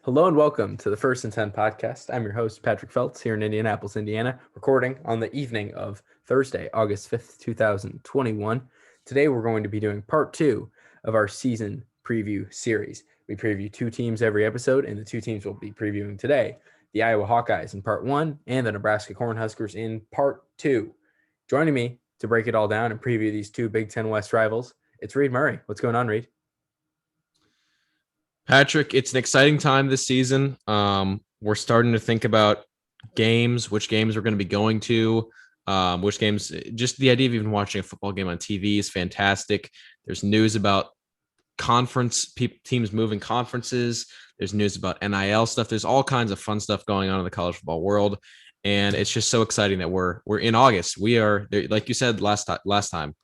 Hello and welcome to the First and 10 podcast. I'm your host, Patrick Feltz, here in Indianapolis, Indiana, recording on the evening of Thursday, August 5th, 2021. Today, we're going to be doing part two of our season preview series. We preview two teams every episode, and the two teams we'll be previewing today, the Iowa Hawkeyes in part one and the Nebraska Cornhuskers in part two. Joining me to break it all down and preview these two Big Ten West rivals, it's Reid Murray. What's going on, Reid? Patrick, it's an exciting time this season. We're starting to think about which games we're going to be going to, which games. Just the idea of even watching a football game on TV is fantastic. There's news about teams moving conferences. There's news about NIL stuff. There's all kinds of fun stuff going on in the college football world, and it's just so exciting that we're in August. We are, like you said last time,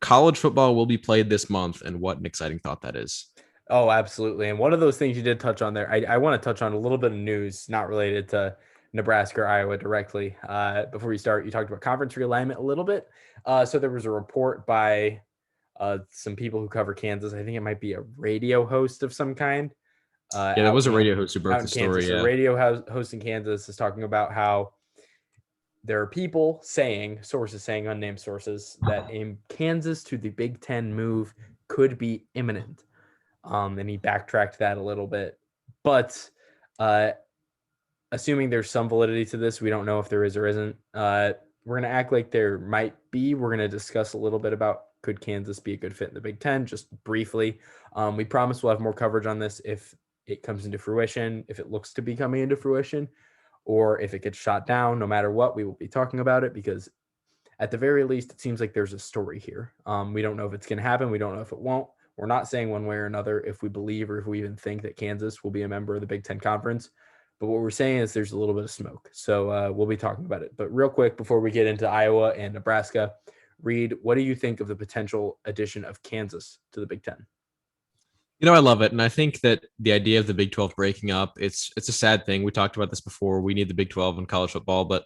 college football will be played this month, and what an exciting thought that is. Oh, absolutely. And one of those things you did touch on there, I want to touch on a little bit of news not related to Nebraska or Iowa directly. Before we start, you talked about conference realignment a little bit. So there was a report by some people who cover Kansas. I think it might be a radio host of some kind. Yeah, that was a radio host who broke the story. Kansas. Yeah. A radio host in Kansas is talking about how there are people sources saying, unnamed sources, that in Kansas to the Big Ten move could be imminent. And he backtracked that a little bit. But assuming there's some validity to this, we don't know if there is or isn't. We're going to act like there might be. We're going to discuss a little bit about could Kansas be a good fit in the Big Ten, just briefly. We promise we'll have more coverage on this if it comes into fruition, if it looks to be coming into fruition, or if it gets shot down. No matter what, we will be talking about it because at the very least, it seems like there's a story here. We don't know if it's going to happen. We don't know if it won't. We're not saying one way or another if we believe or if we even think that Kansas will be a member of the Big Ten Conference. But what we're saying is there's a little bit of smoke. So we'll be talking about it. But real quick, before we get into Iowa and Nebraska, Reid, what do you think of the potential addition of Kansas to the Big Ten? I love it. And I think that the idea of the Big 12 breaking up, it's a sad thing. We talked about this before. We need the Big 12 in college football. But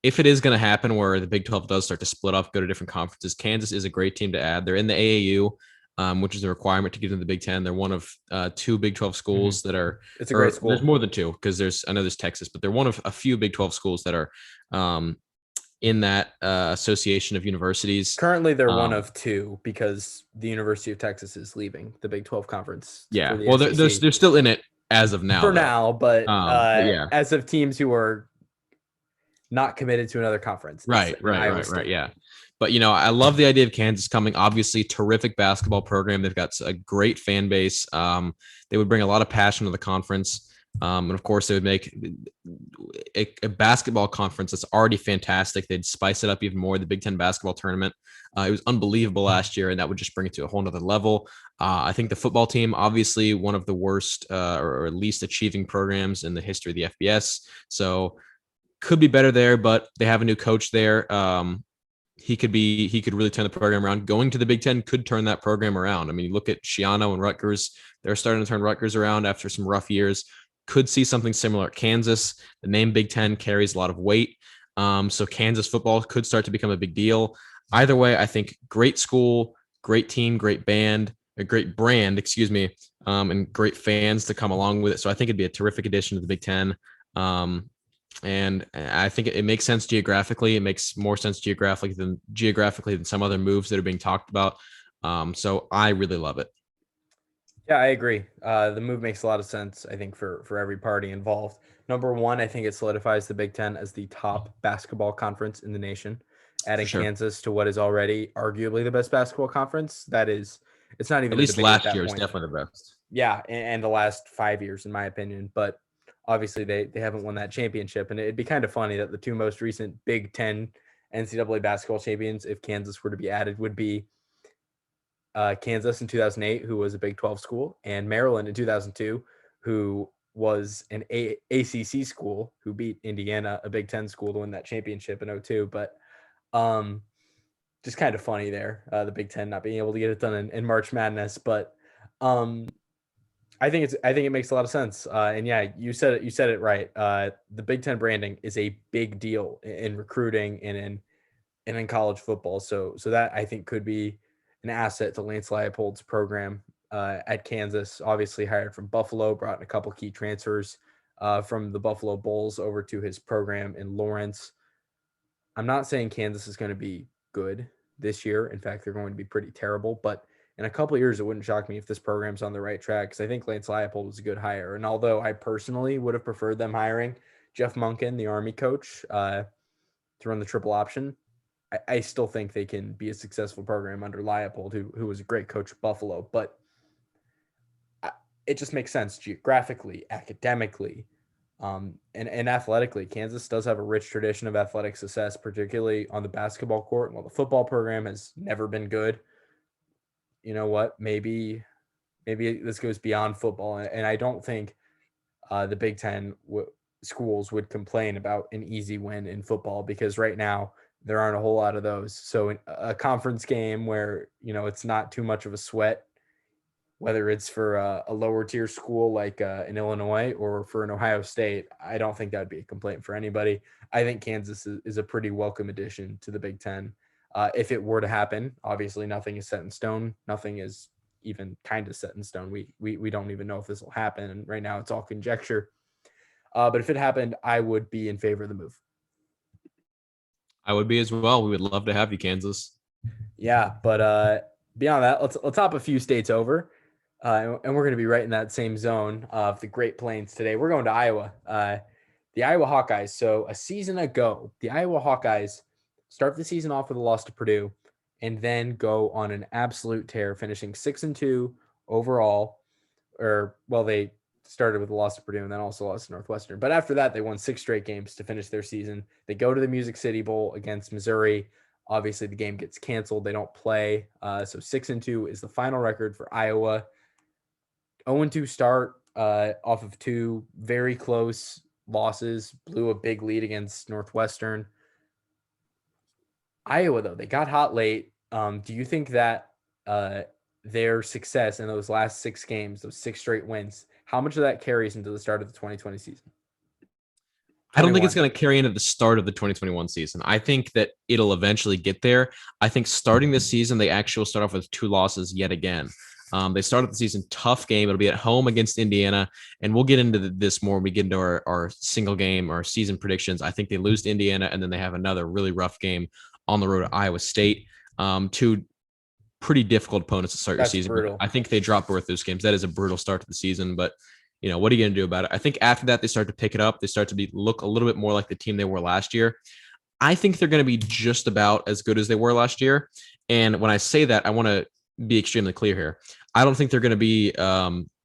if it is going to happen where the Big 12 does start to split up, go to different conferences, Kansas is a great team to add. They're in the AAU. Which is a requirement to get into the Big Ten. They're one of two Big 12 schools that are. It's a great school. There's more than two because I know there's Texas, but they're one of a few Big 12 schools that are in that association of universities. Currently, they're one of two because the University of Texas is leaving the Big 12 conference. Yeah, well, they're still in it as of now. But yeah, as of teams who are not committed to another conference. Right. Yeah. But, I love the idea of Kansas coming. Obviously, terrific basketball program. They've got a great fan base. They would bring a lot of passion to the conference. And, of course, they would make a basketball conference that's already fantastic. They'd spice it up even more. The Big Ten basketball tournament, it was unbelievable last year, and that would just bring it to a whole nother level. I think the football team, obviously, one of the worst or least achieving programs in the history of the FBS. So could be better there, but they have a new coach there. He could really turn the program around. Going to the Big Ten could turn that program around. I mean, you look at Schiano and Rutgers. They're starting to turn Rutgers around after some rough years. Could see something similar at Kansas. The name Big Ten carries a lot of weight. So Kansas football could start to become a big deal. Either way, I think great school, great team, great brand, and great fans to come along with it. So I think it'd be a terrific addition to the Big Ten. And I think it makes sense geographically. It makes more sense geographically than some other moves that are being talked about. So I really love it. Yeah, I agree. The move makes a lot of sense, I think, for every party involved. Number one, I think it solidifies the Big Ten as the top basketball conference in the nation, adding Kansas to what is already arguably the best basketball conference. It's not even at least last year is definitely the best. Yeah, and the last 5 years, in my opinion. But obviously, they haven't won that championship, and it'd be kind of funny that the two most recent Big Ten NCAA basketball champions, if Kansas were to be added, would be Kansas in 2008, who was a Big 12 school, and Maryland in 2002, who was an ACC school, who beat Indiana, a Big Ten school, to win that championship in 2002. But just kind of funny there, the Big Ten not being able to get it done in March Madness. But I think it makes a lot of sense. And yeah, you said it right. The Big Ten branding is a big deal in recruiting and in college football. So that I think could be an asset to Lance Leipold's program at Kansas, obviously hired from Buffalo, brought in a couple key transfers from the Buffalo Bulls over to his program in Lawrence. I'm not saying Kansas is going to be good this year. In fact, they're going to be pretty terrible. But in a couple of years, it wouldn't shock me if this program's on the right track, because I think Lance Leipold was a good hire. And although I personally would have preferred them hiring Jeff Monken, the Army coach, to run the triple option, I still think they can be a successful program under Leipold, who was a great coach at Buffalo. But it just makes sense geographically, academically, and athletically. Kansas does have a rich tradition of athletic success, particularly on the basketball court. While the football program has never been good, you know what? Maybe this goes beyond football, and I don't think the Big Ten schools would complain about an easy win in football, because right now there aren't a whole lot of those. So a conference game where it's not too much of a sweat, whether it's for a lower tier school like in Illinois or for an Ohio State, I don't think that would be a complaint for anybody. I think Kansas is a pretty welcome addition to the Big Ten. If it were to happen, obviously nothing is set in stone. Nothing is even kind of set in stone. We don't even know if this will happen. And right now it's all conjecture. But if it happened, I would be in favor of the move. I would be as well. We would love to have you, Kansas. Yeah, but beyond that, let's hop a few states over. And we're going to be right in that same zone of the Great Plains today. We're going to Iowa, the Iowa Hawkeyes. So a season ago, the Iowa Hawkeyes start the season off with a loss to Purdue, and then go on an absolute tear, finishing 6-2 overall. They started with a loss to Purdue and then also lost to Northwestern. But after that, they won 6 straight games to finish their season. They go to the Music City Bowl against Missouri. Obviously, the game gets canceled. They don't play. So 6-2 is the final record for Iowa. 0-2 start off of 2 very close losses, blew a big lead against Northwestern. Iowa, though, they got hot late. Do you think that their success in those last 6 games, those 6 straight wins, how much of that carries into the start of the 2020 season? I don't think it's going to carry into the start of the 2021 season. I think that it'll eventually get there. I think starting this season, they actually will start off with 2 losses yet again. They started the season tough game. It'll be at home against Indiana, and we'll get into this more when we get into our single game or season predictions. I think they lose to Indiana, and then they have another really rough game on the road at Iowa State. 2 pretty difficult opponents to start your season. Brutal. I think they drop both those games. That is a brutal start to the season, but what are you going to do about it? I think after that, they start to pick it up. They start to look a little bit more like the team they were last year. I think they're going to be just about as good as they were last year. And when I say that, I want to be extremely clear here. I don't think they're going to be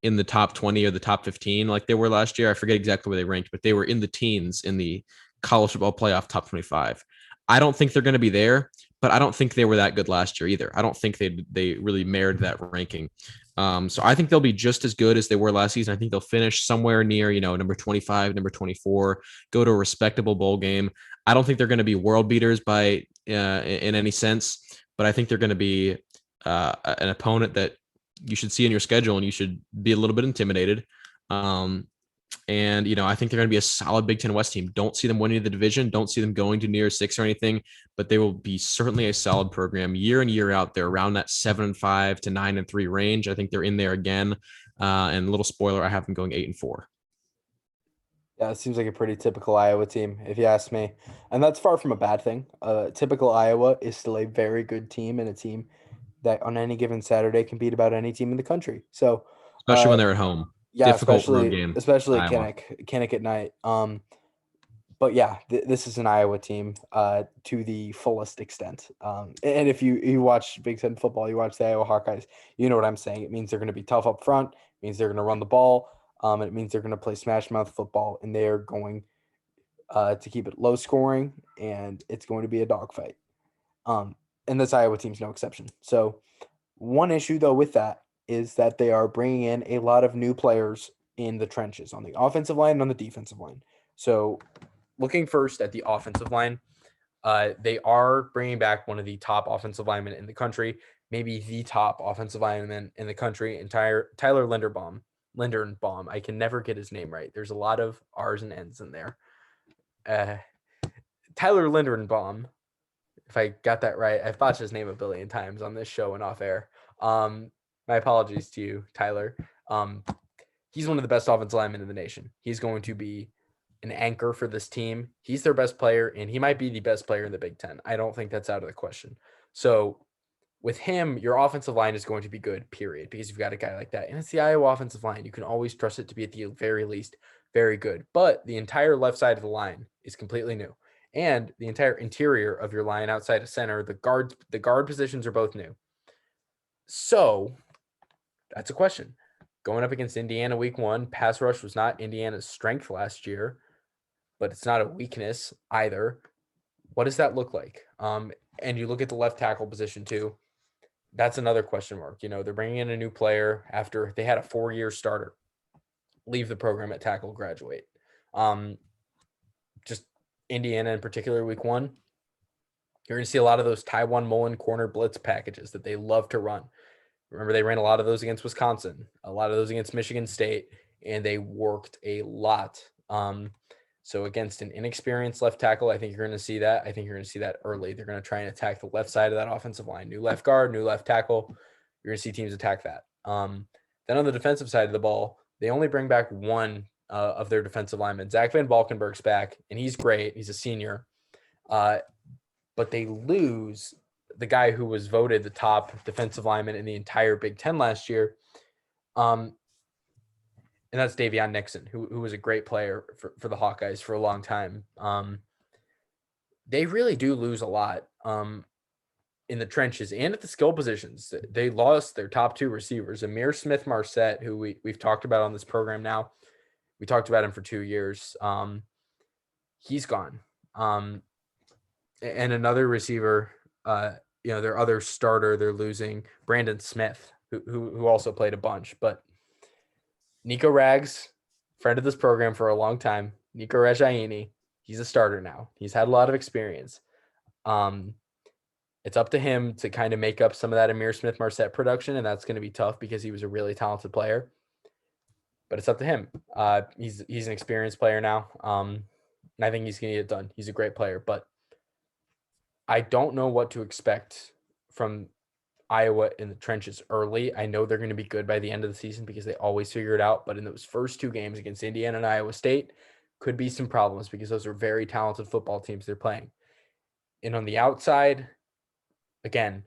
in the top 20 or the top 15 like they were last year. I forget exactly where they ranked, but they were in the teens in the college football playoff top 25. I don't think they're going to be there, but I don't think they were that good last year either. I don't think they really merited that ranking. So I think they'll be just as good as they were last season. I think they'll finish somewhere near, number 25, number 24, go to a respectable bowl game. I don't think they're going to be world beaters by in any sense, but I think they're going to be an opponent that you should see in your schedule and you should be a little bit intimidated. And I think they're going to be a solid Big Ten West team. Don't see them winning the division. Don't see them going to near 6 or anything, but they will be certainly a solid program year in, year out. They're around that 7-5 to 9-3 range. I think they're in there again. And a little spoiler, I have them going 8-4. Yeah, it seems like a pretty typical Iowa team, if you ask me. And that's far from a bad thing. Typical Iowa is still a very good team, and a team that on any given Saturday can beat about any team in the country. So, especially when they're at home. Yeah, difficult road game, especially at Kinnick at night. But yeah, this is an Iowa team to the fullest extent. And if you watch Big Ten football, you watch the Iowa Hawkeyes, you know what I'm saying. It means they're going to be tough up front. It means they're going to run the ball. It means they're going to play smash mouth football, and they're going to keep it low scoring, and it's going to be a dogfight. And this Iowa team's no exception. So one issue, though, with that is that they are bringing in a lot of new players in the trenches on the offensive line and on the defensive line. So looking first at the offensive line, they are bringing back one of the top offensive linemen in the country, maybe the top offensive lineman in the country, Tyler Linderbaum. I can never get his name right. There's a lot of R's and N's in there. Tyler Linderbaum, if I got that right. I've botched his name a billion times on this show and off air. My apologies to you, Tyler. He's one of the best offensive linemen in the nation. He's going to be an anchor for this team. He's their best player, and he might be the best player in the Big Ten. I don't think that's out of the question. So with him, your offensive line is going to be good, period, because you've got a guy like that. And it's the Iowa offensive line. You can always trust it to be at the very least very good. But the entire left side of the line is completely new. And the entire interior of your line outside of center, the guard positions are both new. So that's a question. Going up against Indiana week 1, pass rush was not Indiana's strength last year, but it's not a weakness either. What does that look like? And you look at the left tackle position too. That's another question mark. They're bringing in a new player after they had a 4-year starter leave the program at tackle, graduate. Just Indiana in particular, week 1, you're going to see a lot of those Taiwan Mullen corner blitz packages that they love to run. Remember, they ran a lot of those against Wisconsin, a lot of those against Michigan State, and they worked a lot. So against an inexperienced left tackle, I think you're going to see that. I think you're going to see that early. They're going to try and attack the left side of that offensive line. New left guard, new left tackle. You're going to see teams attack that. Then on the defensive side of the ball, they only bring back one of their defensive linemen. Zach Van Valkenburg's back, and he's great. He's a senior. But they lose the guy who was voted the top defensive lineman in the entire Big Ten last year. And that's Davion Nixon, who was a great player for the Hawkeyes for a long time. They really do lose a lot in the trenches and at the skill positions. They lost their top 2 receivers, Amir Smith-Marset, who we've talked about on this program now. We talked about him for 2 years. He's gone. And another receiver, their other starter, they're losing Brandon Smith, who also played a bunch. But Nico Rags, friend of this program for a long time, Nico Rajaini, he's a starter now. He's had a lot of experience. It's up to him to kind of make up some of that Amir Smith-Marset production, and that's going to be tough because he was a really talented player. But it's up to him. He's an experienced player now. And I think he's going to get it done. He's a great player, but I don't know what to expect from Iowa in the trenches early. I know they're going to be good by the end of the season because they always figure it out. But in those first 2 games against Indiana and Iowa State, could be some problems because those are very talented football teams they're playing. And on the outside, again,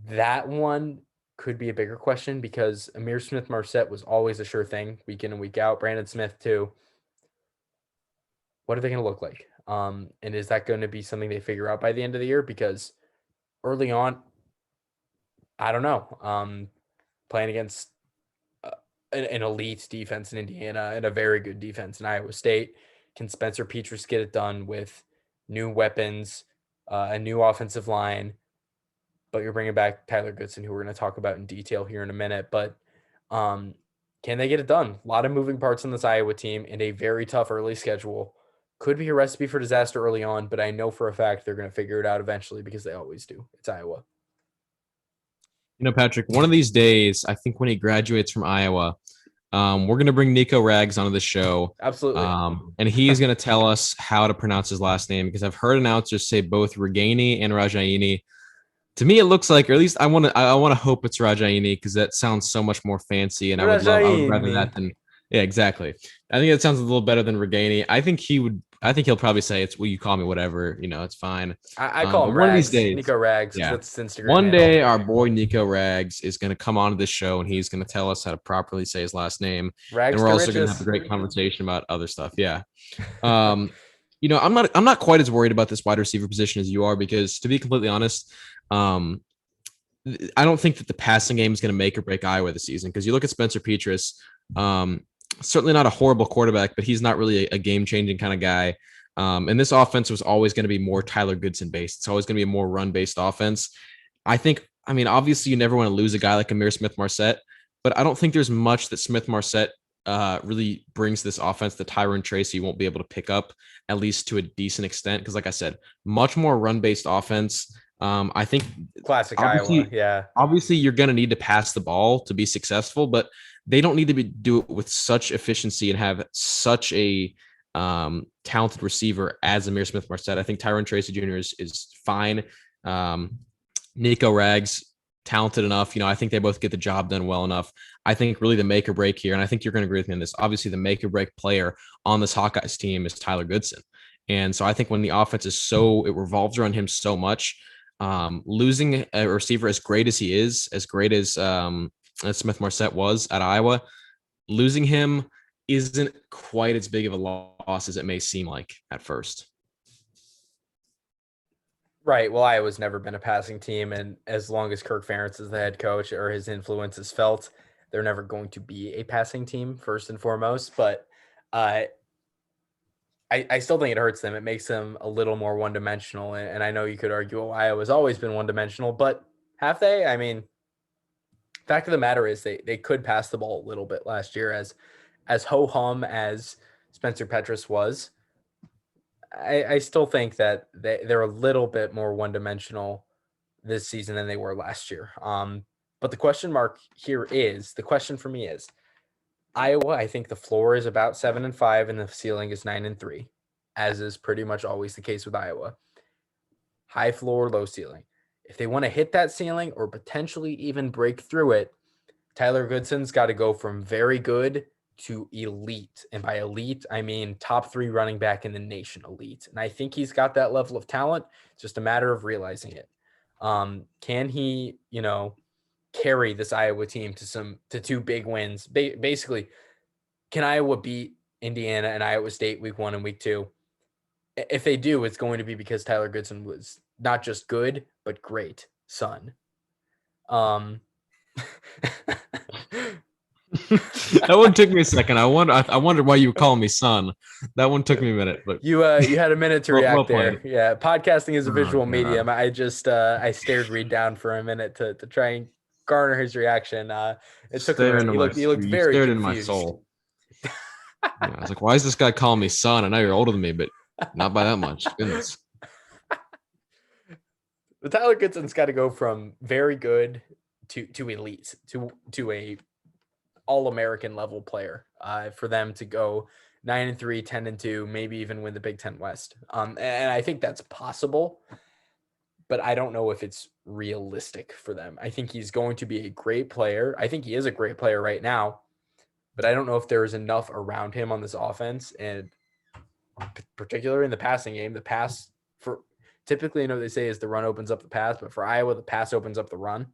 that one could be a bigger question because Amir Smith-Marset was always a sure thing week in and week out. Brandon Smith too. What are they going to look like? And is that going to be something they figure out by the end of the year? Because early on, I don't know. Playing against an elite defense in Indiana and a very good defense in Iowa State, can Spencer Petras get it done with new weapons, a new offensive line? But you're bringing back Tyler Goodson, who we're going to talk about in detail here in a minute. But can they get it done? A lot of moving parts on this Iowa team and a very tough early schedule. Could be a recipe for disaster early on, but I know for a fact they're going to figure it out eventually because they always do. It's Iowa. Patrick, one of these days, I think when he graduates from Iowa, we're going to bring Nico Rags onto the show. Absolutely. And he's going to tell us how to pronounce his last name because I've heard announcers say both Regaini and Rajaini. To me, it looks like, or at least I want to hope it's Rajaini because that sounds so much more fancy, and I would rather that than. Yeah, exactly. I think it sounds a little better than Regaini. I think he'll probably say it's, well, you call me whatever, it's fine. I call him Rags. One of these days, Nico Rags. Yeah. That's Instagram. One day, our boy Nico Rags is going to come on to this show and he's going to tell us how to properly say his last name. Rags and we're also going to have a great conversation about other stuff. Yeah. I'm not quite as worried about this wide receiver position as you are because, to be completely honest, I don't think that the passing game is going to make or break Iowa this season because you look at Spencer Petras. Certainly not a horrible quarterback, but he's not really a game-changing kind of guy. And this offense was always going to be more Tyler Goodson based. It's always going to be a more run-based offense. Obviously you never want to lose a guy like Amir Smith-Marset, but I don't think there's much that Smith-Marset really brings this offense that Tyrone Tracy won't be able to pick up, at least to a decent extent. Because like I said, much more run-based offense. I think classic Iowa. Yeah. Obviously you're going to need to pass the ball to be successful, but they don't need to do it with such efficiency and have such a talented receiver as Amir Smith-Marset. I think Tyrone Tracy Jr. is fine. Nico Rags talented enough. I think they both get the job done well enough. I think really the make or break here, and I think you're going to agree with me on this. Obviously, the make or break player on this Hawkeyes team is Tyler Goodson. And so I think when the offense it revolves around him so much, losing a receiver as great as he is, as great as Smith Marset was at Iowa, losing him isn't quite as big of a loss as it may seem like at first. Right. Well, Iowa's never been a passing team, and as long as Kirk Ferentz is the head coach or his influence is felt, they're never going to be a passing team first and foremost. But I still think it hurts them. It makes them a little more one-dimensional. And I know you could argue, oh, Iowa's always been one-dimensional, but have they? I mean, fact of the matter is they could pass the ball a little bit last year, as ho-hum as Spencer Petras was. I still think that they're a little bit more one-dimensional this season than they were last year. But the question for me is, Iowa, I think the floor is about 7-5 and the ceiling is 9-3, as is pretty much always the case with Iowa. High floor, low ceiling. If they want to hit that ceiling or potentially even break through it, Tyler Goodson's got to go from very good to elite. And by elite, I mean top 3 running back in the nation elite. And I think he's got that level of talent. It's just a matter of realizing it. Can he, carry this Iowa team to 2 big wins? Basically, can Iowa beat Indiana and Iowa State week 1 and week 2? If they do, it's going to be because Tyler Goodson was not just good, but great son. That one took me a second. I wondered why you were calling me son. That one took me a minute, but you had a minute to react there. played. Yeah, podcasting is a visual medium. I just I stared Reid down for a minute to try and garner his reaction. It took him a minute. He looked very stared confused. into my soul. I was like, why is this guy calling me son? I know you're older than me, but not by that much. Goodness. But Tyler Goodson's got to go from very good to elite to a all-American level player for them to go 9-3, 10-2, maybe even win the Big Ten West. And I think that's possible, but I don't know if it's realistic for them. I think he's going to be a great player. I think he is a great player right now, but I don't know if there is enough around him on this offense, and particularly in the passing game. The pass for typically, they say is the run opens up the pass, but for Iowa, the pass opens up the run.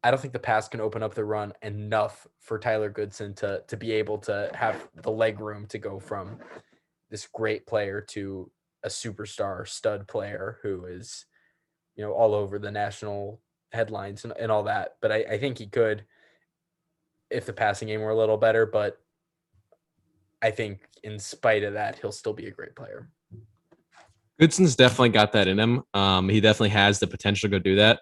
I don't think the pass can open up the run enough for Tyler Goodson to be able to have the leg room to go from this great player to a superstar stud player who is, all over the national headlines and all that. But I think he could if the passing game were a little better, but I think in spite of that, he'll still be a great player. Goodson's definitely got that in him. He definitely has the potential to go do that.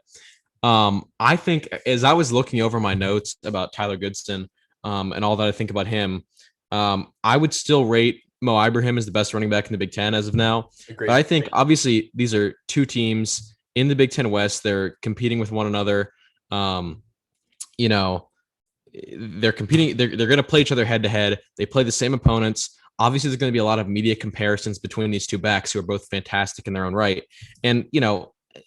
I think as I was looking over my notes about Tyler Goodson and all that I think about him, I would still rate Mo Ibrahim as the best running back in the Big Ten as of now. Agreed. But I think obviously these are 2 teams in the Big Ten West. They're competing with one another. They're competing. They're going to play each other head to head. They play the same opponents. Obviously, there's going to be a lot of media comparisons between these 2 backs who are both fantastic in their own right. And,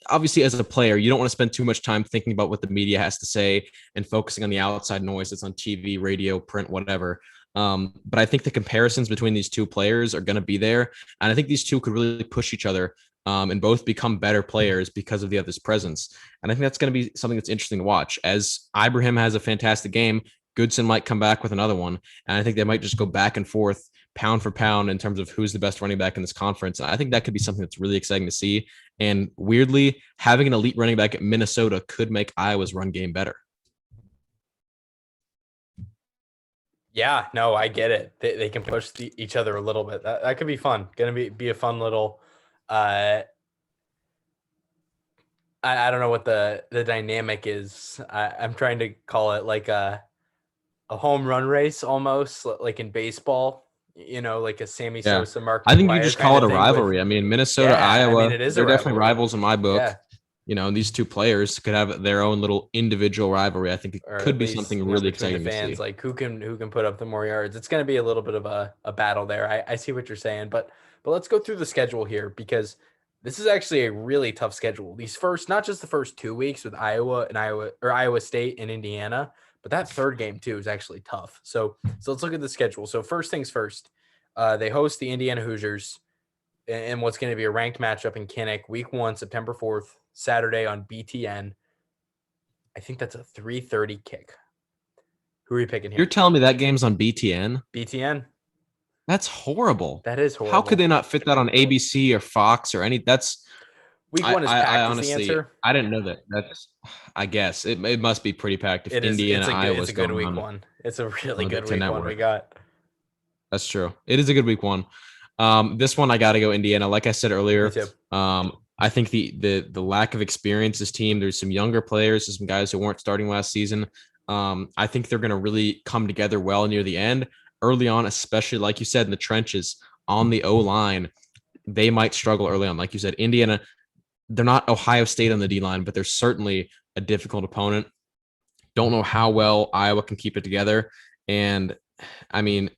obviously, as a player, you don't want to spend too much time thinking about what the media has to say and focusing on the outside noise that's on TV, radio, print, whatever. But I think the comparisons between these 2 players are going to be there. And I think these 2 could really push each other and both become better players because of the other's presence. And I think that's going to be something that's interesting to watch. As Ibrahim has a fantastic game, Goodson might come back with another one. And I think they might just go back and forth pound for pound in terms of who's the best running back in this conference. And I think that could be something that's really exciting to see. And weirdly, having an elite running back at Minnesota could make Iowa's run game better. Yeah, no, I get it. They can push each other a little bit. That could be fun. Going to be a fun little I don't know what the dynamic is. I'm trying to call it like a home run race almost, like in baseball. Like a Sammy Sosa, Mark. I think you just call it a rivalry. I mean, Minnesota, Iowa, it is they're definitely rivalry. rivals in my book. Yeah. These 2 players could have their own little individual rivalry. I think it could be something really exciting to see. Like who can put up the more yards. It's going to be a little bit of a battle there. I see what you're saying, but let's go through the schedule here because This is actually a really tough schedule. These first, not just the first 2 weeks with Iowa State and Indiana, but that third game too is actually tough. So let's look at the schedule. So first things first, they host the Indiana Hoosiers in what's going to be a ranked matchup in Kinnick, week 1, September 4th, Saturday on BTN. I think that's a 3:30 kick. Who are you picking You're here? telling me that game's on BTN? BTN. That's horrible. That is How could horrible. they not fit that on ABC or Fox or any? That's Week I 1 is I, I packed is the honestly answer. I didn't know that. That's I guess it must be pretty packed if It is. Indiana It's Iowa's a good going week 1. It's a on really the good Big Ten week 1 we Network. got. That's true. It is a good week 1. This one I got to go Indiana. Like I said Me earlier, too. I think the lack of experience this team. There's some younger players, there's some guys who weren't starting last season. I think they're going to really come together well near the end. Early on, especially like you said in the trenches on the O line, they might struggle early on. Like you said, Indiana, they're not Ohio State on the D line, but they're certainly a difficult opponent. Don't know how well Iowa can keep it together. And I mean,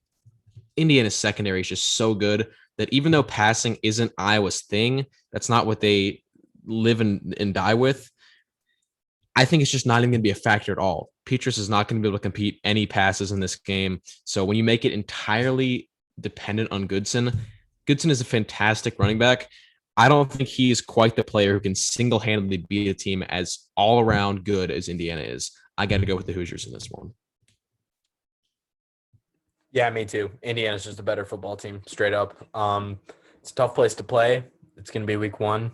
Indiana's secondary is just so good that even though passing isn't Iowa's thing, that's not what they live and die with. I think it's just not even going to be a factor at all. Petrus is not going to be able to compete any passes in this game. So when you make it entirely dependent on Goodson, Goodson is a fantastic running back. I don't think he is quite the player who can single-handedly beat a team as all-around good as Indiana is. I got to go with the Hoosiers in this one. Yeah, me too. Indiana's just a better football team, straight up. It's a tough place to play. It's going to be week 1.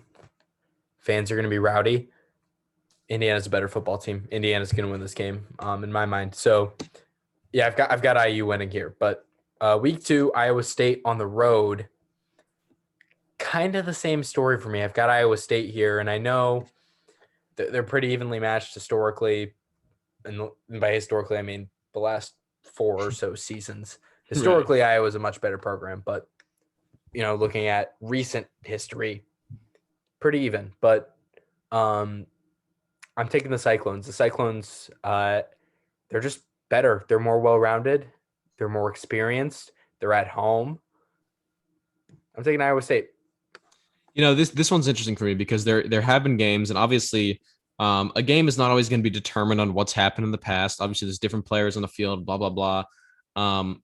Fans are going to be rowdy. Indiana's a better football team. Indiana's going to win this game, in my mind. So, yeah, I've got IU winning here. But week 2, Iowa State on the road. Kind of the same story for me. I've got Iowa State here, and I know they're pretty evenly matched historically. And by historically, I mean the last 4 or so seasons. Historically, right. Iowa's a much better program, but looking at recent history, pretty even. But I'm taking the Cyclones. The Cyclones, they're just better. They're more well-rounded. They're more experienced. They're at home. I'm taking Iowa State. This one's interesting for me because there have been games, and obviously a game is not always going to be determined on what's happened in the past. Obviously, there's different players on the field, blah, blah, blah.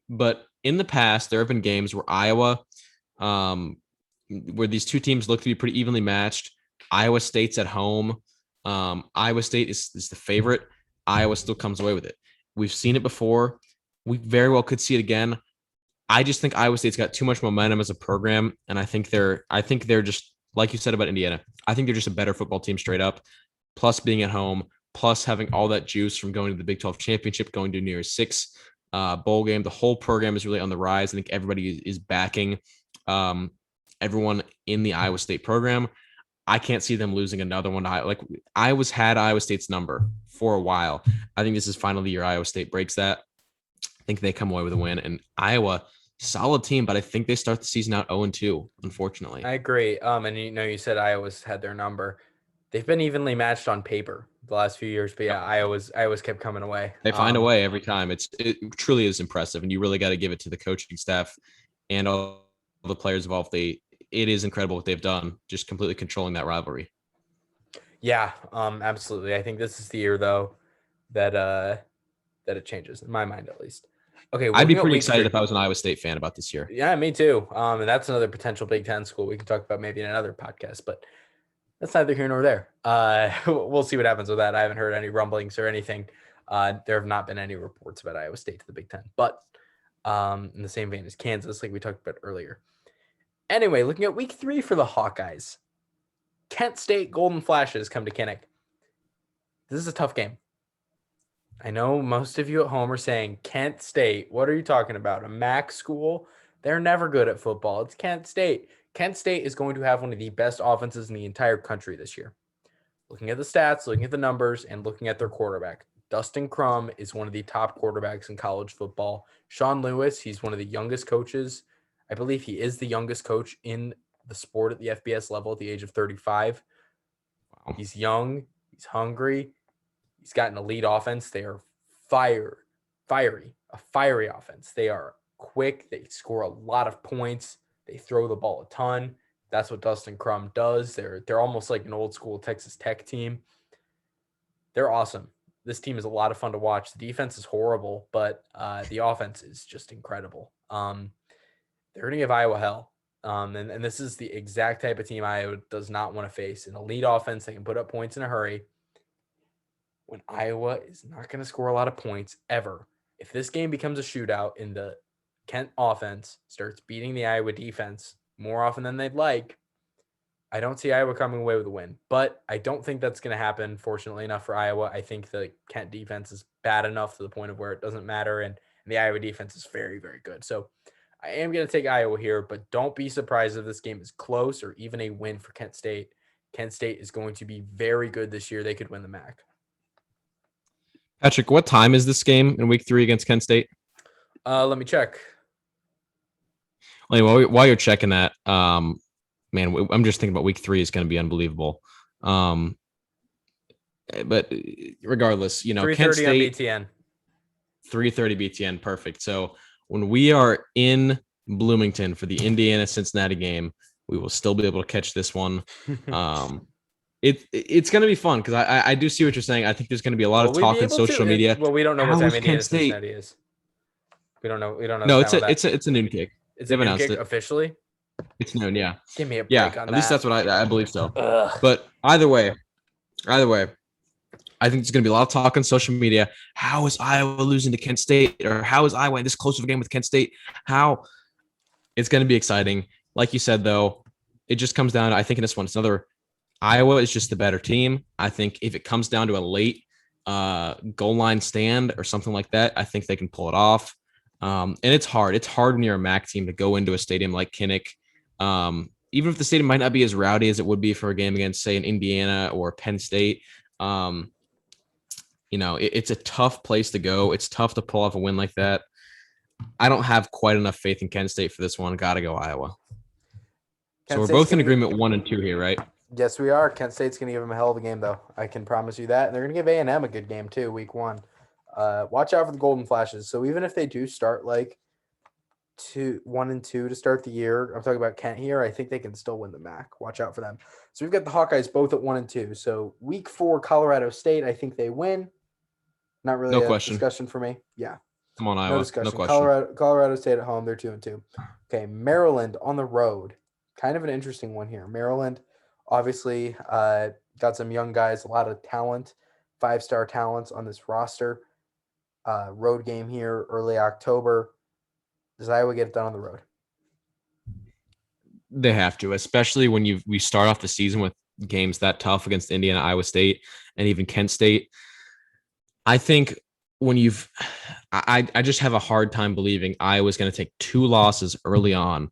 But in the past, there have been games where Iowa, where these two teams look to be pretty evenly matched. Iowa State's at home. Iowa State is the favorite. Iowa still comes away with it. We've seen it before. We very well could see it again. I just think Iowa State's got too much momentum as a program, and I think they're just like you said about Indiana. I think they're just a better football team straight up. Plus being at home, plus having all that juice from going to the Big 12 championship, going to New Year's Six bowl game. The whole program is really on the rise. I think everybody is backing everyone in the Iowa State program. I can't see them losing another one. Iowa's had Iowa State's number for a while. I think this is finally the year Iowa State breaks that. I think they come away with a win. And Iowa, solid team, but I think they start the season out 0-2, unfortunately. I agree. And you said Iowa's had their number. They've been evenly matched on paper the last few years, but yeah, Iowa's kept coming away. They find a way every time. It truly is impressive, and you really got to give it to the coaching staff and all the players involved. It is incredible what they've done, just completely controlling that rivalry. Yeah, absolutely. I think this is the year though that it changes, in my mind at least. Okay, I'd be pretty excited if I was an Iowa State fan about this year. Yeah, me too. And that's another potential Big Ten school we can talk about maybe in another podcast, but that's neither here nor there. We'll see what happens with that. I haven't heard any rumblings or anything. There have not been any reports about Iowa State to the Big Ten, but in the same vein as Kansas, like we talked about earlier. Anyway, looking at week 3 for the Hawkeyes, Kent State Golden Flashes come to Kinnick. This is a tough game. I know most of you at home are saying, Kent State, what are you talking about? A MAC school? They're never good at football. It's Kent State. Kent State is going to have one of the best offenses in the entire country this year. Looking at the stats, looking at the numbers, and looking at their quarterback. Dustin Crum is one of the top quarterbacks in college football. Sean Lewis, he's one of the youngest coaches. I believe he is the youngest coach in the sport at the FBS level at the age of 35. Wow. He's young. He's hungry. He's got an elite offense. They are fiery offense. They are quick. They score a lot of points. They throw the ball a ton. That's what Dustin Crum does. They're almost like an old school Texas Tech team. They're awesome. This team is a lot of fun to watch. The defense is horrible, but the offense is just incredible. They're going to give Iowa hell. And this is the exact type of team Iowa does not want to face. An elite offense that can put up points in a hurry. When Iowa is not going to score a lot of points ever. If this game becomes a shootout and the Kent offense starts beating the Iowa defense more often than they'd like, I don't see Iowa coming away with a win. But I don't think that's going to happen, fortunately enough for Iowa. I think the Kent defense is bad enough to the point of where it doesn't matter, and the Iowa defense is very, very good. So I am going to take Iowa here, but don't be surprised if this game is close or even a win for Kent State. Kent State is going to be very good this year. They could win the MAC. Patrick, what time is this game in week 3 against Kent State? Let me check. While you're checking that, man, I'm just thinking about week 3 is going to be unbelievable. But regardless, you know, 3:30 Kent State, on BTN. 3:30 BTN, perfect. So when we are in Bloomington for the Indiana-Cincinnati game, we will still be able to catch this one. It's going to be fun because I do see what you're saying. I think there's going to be a lot of talk on social media. Well, we don't know what time Indiana Cincinnati is. We don't know. No, it's a noon kick. It's a noon kick officially. It's noon, yeah. Give me a break on that. At least that's what I believe so. Ugh. But either way, I think there's going to be a lot of talk on social media. How is Iowa losing to Kent State? Or how is Iowa in this close of a game with Kent State? How? It's going to be exciting. Like you said, though, it just comes down to, I think in this one, it's another – Iowa is just the better team. I think if it comes down to a late goal line stand or something like that, I think they can pull it off. And it's hard. It's hard when you're a MAC team to go into a stadium like Kinnick. Even if the stadium might not be as rowdy as it would be for a game against, say, an Indiana or Penn State. You know, it's a tough place to go. It's tough to pull off a win like that. I don't have quite enough faith in Kent State for this one. Got to go Iowa. So we're both in agreement 1 and 2 here, right? Yes, we are. Kent State's going to give them a hell of a game, though. I can promise you that. And they're going to give A&M a good game, too, week 1. Watch out for the Golden Flashes. So even if they do start like 1 and 2 to start the year, I'm talking about Kent here, I think they can still win the MAC. Watch out for them. So we've got the Hawkeyes both at 1 and 2. So week 4, Colorado State, I think they win. Not really discussion for me. Yeah. Come on, Iowa. No discussion. No question. Colorado State at home, they're 2 and 2. Okay, Maryland on the road. Kind of an interesting one here. Maryland obviously got some young guys, a lot of talent, 5-star talents on this roster. Road game here, early October. Does Iowa get it done on the road? They have to, especially when we start off the season with games that tough against Indiana, Iowa State, and even Kent State. I think when I just have a hard time believing Iowa's going to take 2 losses early on.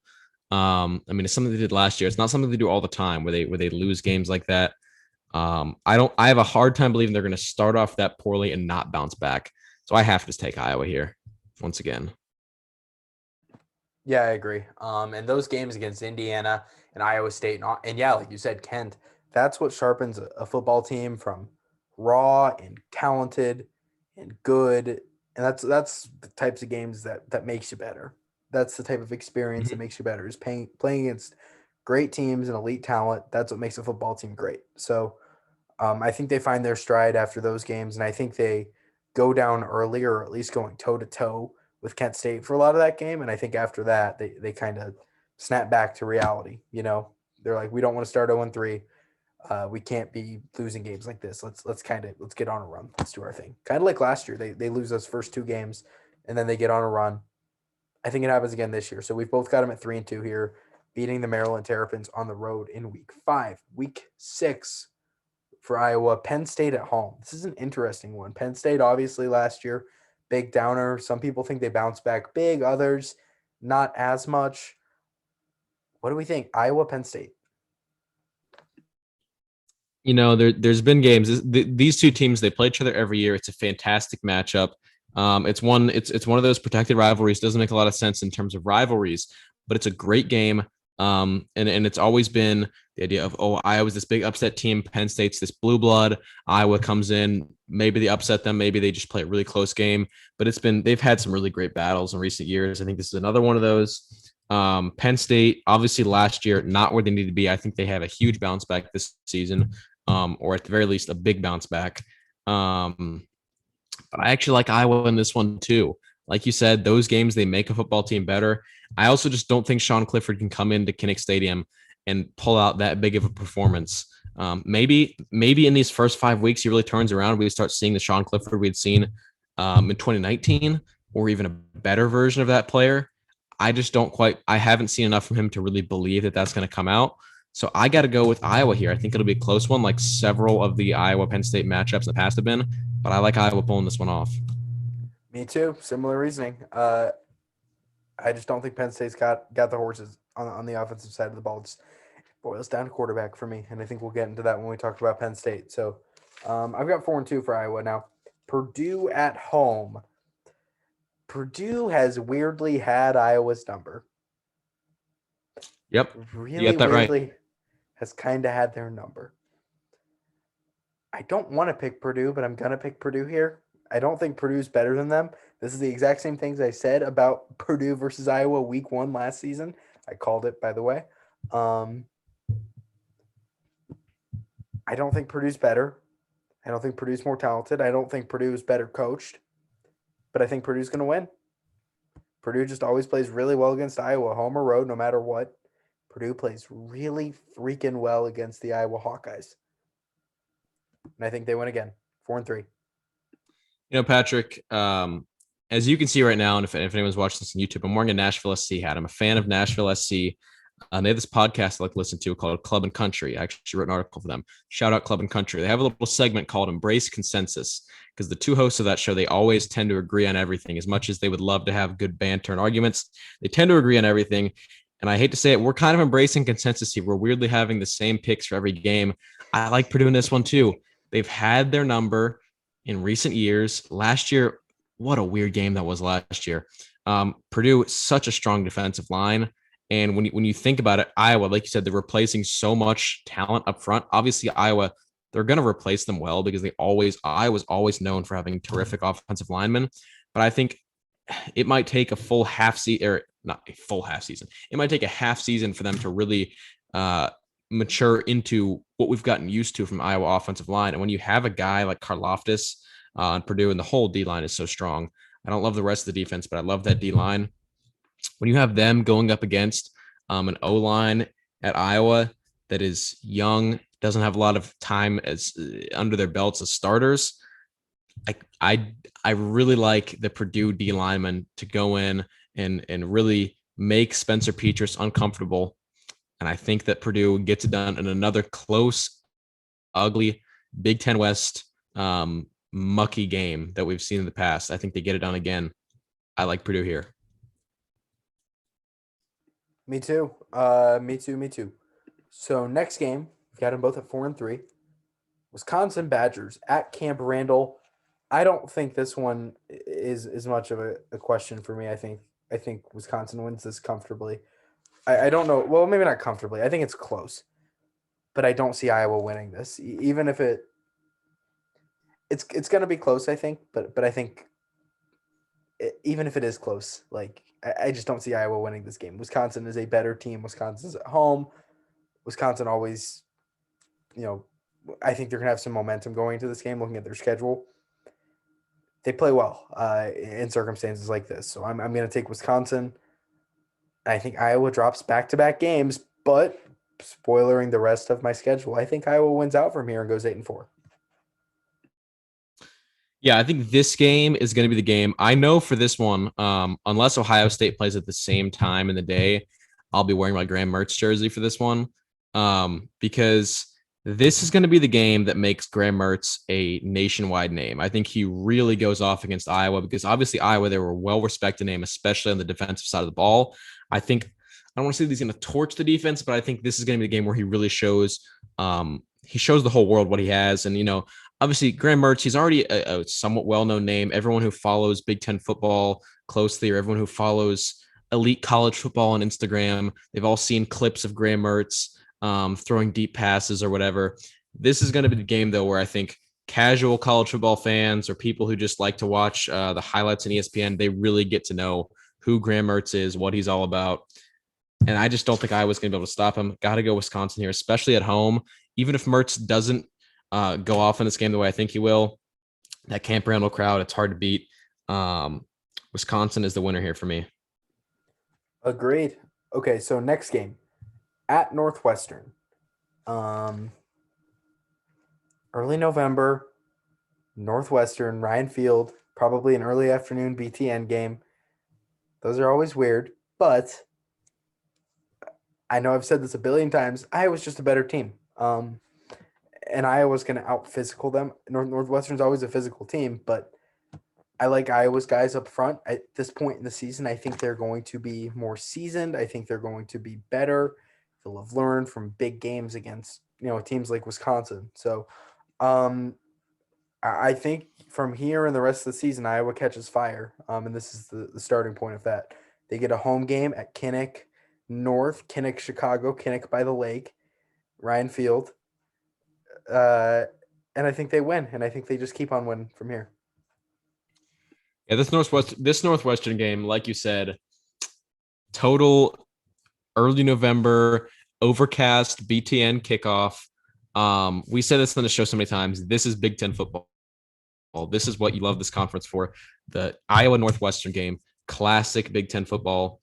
I mean, it's something they did last year. It's not something they do all the time where they lose games like that. I have a hard time believing they're going to start off that poorly and not bounce back. So I have to take Iowa here once again. Yeah, I agree. And those games against Indiana and Iowa State and yeah, like you said, Kent, that's what sharpens a football team from raw and talented and good. And that's the types of games that makes you better. That's the type of experience that makes you better, is playing against great teams and elite talent. That's what makes a football team great. So I think they find their stride after those games, and I think they go down early, or at least going toe-to-toe with Kent State for a lot of that game. And I think after that, they kind of snap back to reality. You know, they're like, we don't want to start 0-3. We can't be losing games like this. Let's get on a run. Let's do our thing. Kind of like last year. They lose those first 2 games, and then they get on a run. I think it happens again this year. So we've both got them at 3 and 2 here, beating the Maryland Terrapins on the road in week 5. Week 6 for Iowa, Penn State at home. This is an interesting one. Penn State, obviously, last year, big downer. Some people think they bounce back big, others not as much. What do we think? Iowa, Penn State. You know, there's been games. These 2 teams, they play each other every year. It's a fantastic matchup. It's one of those protected rivalries. Doesn't make a lot of sense in terms of rivalries, but it's a great game. And it's always been the idea of, Iowa's this big upset team. Penn State's this blue blood. Iowa comes in, maybe they upset them. Maybe they just play a really close game, but they've had some really great battles in recent years. I think this is another one of those. Penn State, obviously last year, not where they need to be. I think they have a huge bounce back this season, or at the very least, a big bounce back. But I actually like Iowa in this one too. Like you said, those games, they make a football team better. I also just don't think Sean Clifford can come into Kinnick Stadium and pull out that big of a performance. Maybe in these first 5 weeks, he really turns around. We start seeing the Sean Clifford we'd seen in 2019, or even a better version of that player. I haven't seen enough from him to really believe that that's going to come out. So I got to go with Iowa here. I think it'll be a close one, like several of the Iowa-Penn State matchups in the past have been, but I like Iowa pulling this one off. Me too. Similar reasoning. I just don't think Penn State's got the horses on the offensive side of the ball. It just boils down to quarterback for me, and I think we'll get into that when we talk about Penn State. So I've got 4-2 for Iowa now. Purdue at home. Purdue has weirdly had Iowa's number. Yep. Really weirdly right. Has kind of had their number. I don't want to pick Purdue, but I'm going to pick Purdue here. I don't think Purdue's better than them. This is the exact same things I said about Purdue versus Iowa week 1 last season. I called it, by the way. I don't think Purdue's better. I don't think Purdue's more talented. I don't think Purdue is better coached. But I think Purdue's going to win. Purdue just always plays really well against Iowa, home or road, no matter what. Purdue plays really freaking well against the Iowa Hawkeyes. And I think they win again, 4-3. You know, Patrick, as you can see right now, and if anyone's watching this on YouTube, I'm wearing a Nashville SC hat. I'm a fan of Nashville SC. They have this podcast I like to listen to called Club and Country. I actually wrote an article for them. Shout out Club and Country. They have a little segment called Embrace Consensus, because the two hosts of that show, they always tend to agree on everything. As much as they would love to have good banter and arguments, they tend to agree on everything. And I hate to say it, we're kind of embracing consensus here. We're weirdly having the same picks for every game. I like Purdue in this one too. They've had their number in recent years. Last year, what a weird game that was last year. Purdue, such a strong defensive line. And when you think about it, Iowa, like you said, they're replacing so much talent up front. Obviously, Iowa, they're going to replace them well because Iowa's always known for having terrific offensive linemen. But I think it might take a full half season, or not a full half season. It might take a half season for them to really mature into what we've gotten used to from Iowa offensive line. And when you have a guy like Karlaftis on Purdue, and the whole D line is so strong, I don't love the rest of the defense, but I love that D line. When you have them going up against an O line at Iowa that is young, doesn't have a lot of time as under their belts as starters, I really like the Purdue D lineman to go in and really make Spencer Petras uncomfortable. And I think that Purdue gets it done in another close, ugly Big Ten West mucky game that we've seen in the past. I think they get it done again. I like Purdue here. Me too. Me too. So next game, we've got them both at 4-3. Wisconsin Badgers at Camp Randall. I don't think this one is much of a question for me. I think Wisconsin wins this comfortably. I don't know. Well, maybe not comfortably. I think it's close. But I don't see Iowa winning this. Even if it's going to be close, I think. But I think even if it is close, like I just don't see Iowa winning this game. Wisconsin is a better team. Wisconsin's at home. Wisconsin always, I think they're going to have some momentum going into this game, looking at their schedule. They play well in circumstances like this. So I'm going to take Wisconsin. I think Iowa drops back-to-back games, but spoilering the rest of my schedule, I think Iowa wins out from here and goes 8-4. Yeah, I think this game is going to be the game. I know for this one, unless Ohio State plays at the same time in the day, I'll be wearing my Graham Mertz jersey for this one, because this is going to be the game that makes Graham Mertz a nationwide name. I think he really goes off against Iowa because obviously Iowa, they were a well-respected name, especially on the defensive side of the ball. I don't want to say that he's going to torch the defense, but I think this is going to be the game where he really shows the whole world what he has. And, obviously Graham Mertz, he's already a somewhat well-known name. Everyone who follows Big Ten football closely, or everyone who follows elite college football on Instagram, they've all seen clips of Graham Mertz throwing deep passes or whatever. This is going to be the game, though, where I think casual college football fans or people who just like to watch the highlights on ESPN, they really get to know who Graham Mertz is, what he's all about. And I just don't think Iowa's going to be able to stop him. Got to go Wisconsin here, especially at home. Even if Mertz doesn't go off in this game the way I think he will, that Camp Randall crowd, it's hard to beat. Wisconsin is the winner here for me. Agreed. Okay, so next game at Northwestern. Early November, Northwestern, Ryan Field, probably an early afternoon BTN game. Those are always weird, but I know I've said this a billion times. Iowa's just a better team. And Iowa's going to out physical them. Northwestern's always a physical team, but I like Iowa's guys up front. At this point in the season, I think they're going to be more seasoned. I think they're going to be better. They'll have learned from big games against, teams like Wisconsin. So I think from here and the rest of the season, Iowa catches fire. And this is the starting point of that. They get a home game at Kinnick North, Kinnick, Chicago, Kinnick by the Lake, Ryan Field. And I think they win, and I think they just keep on winning from here. Yeah, this Northwestern game, like you said, total early November, overcast, BTN kickoff. We said this on the show so many times. This is Big Ten football. This is what you love this conference for. The Iowa Northwestern game, classic Big Ten football.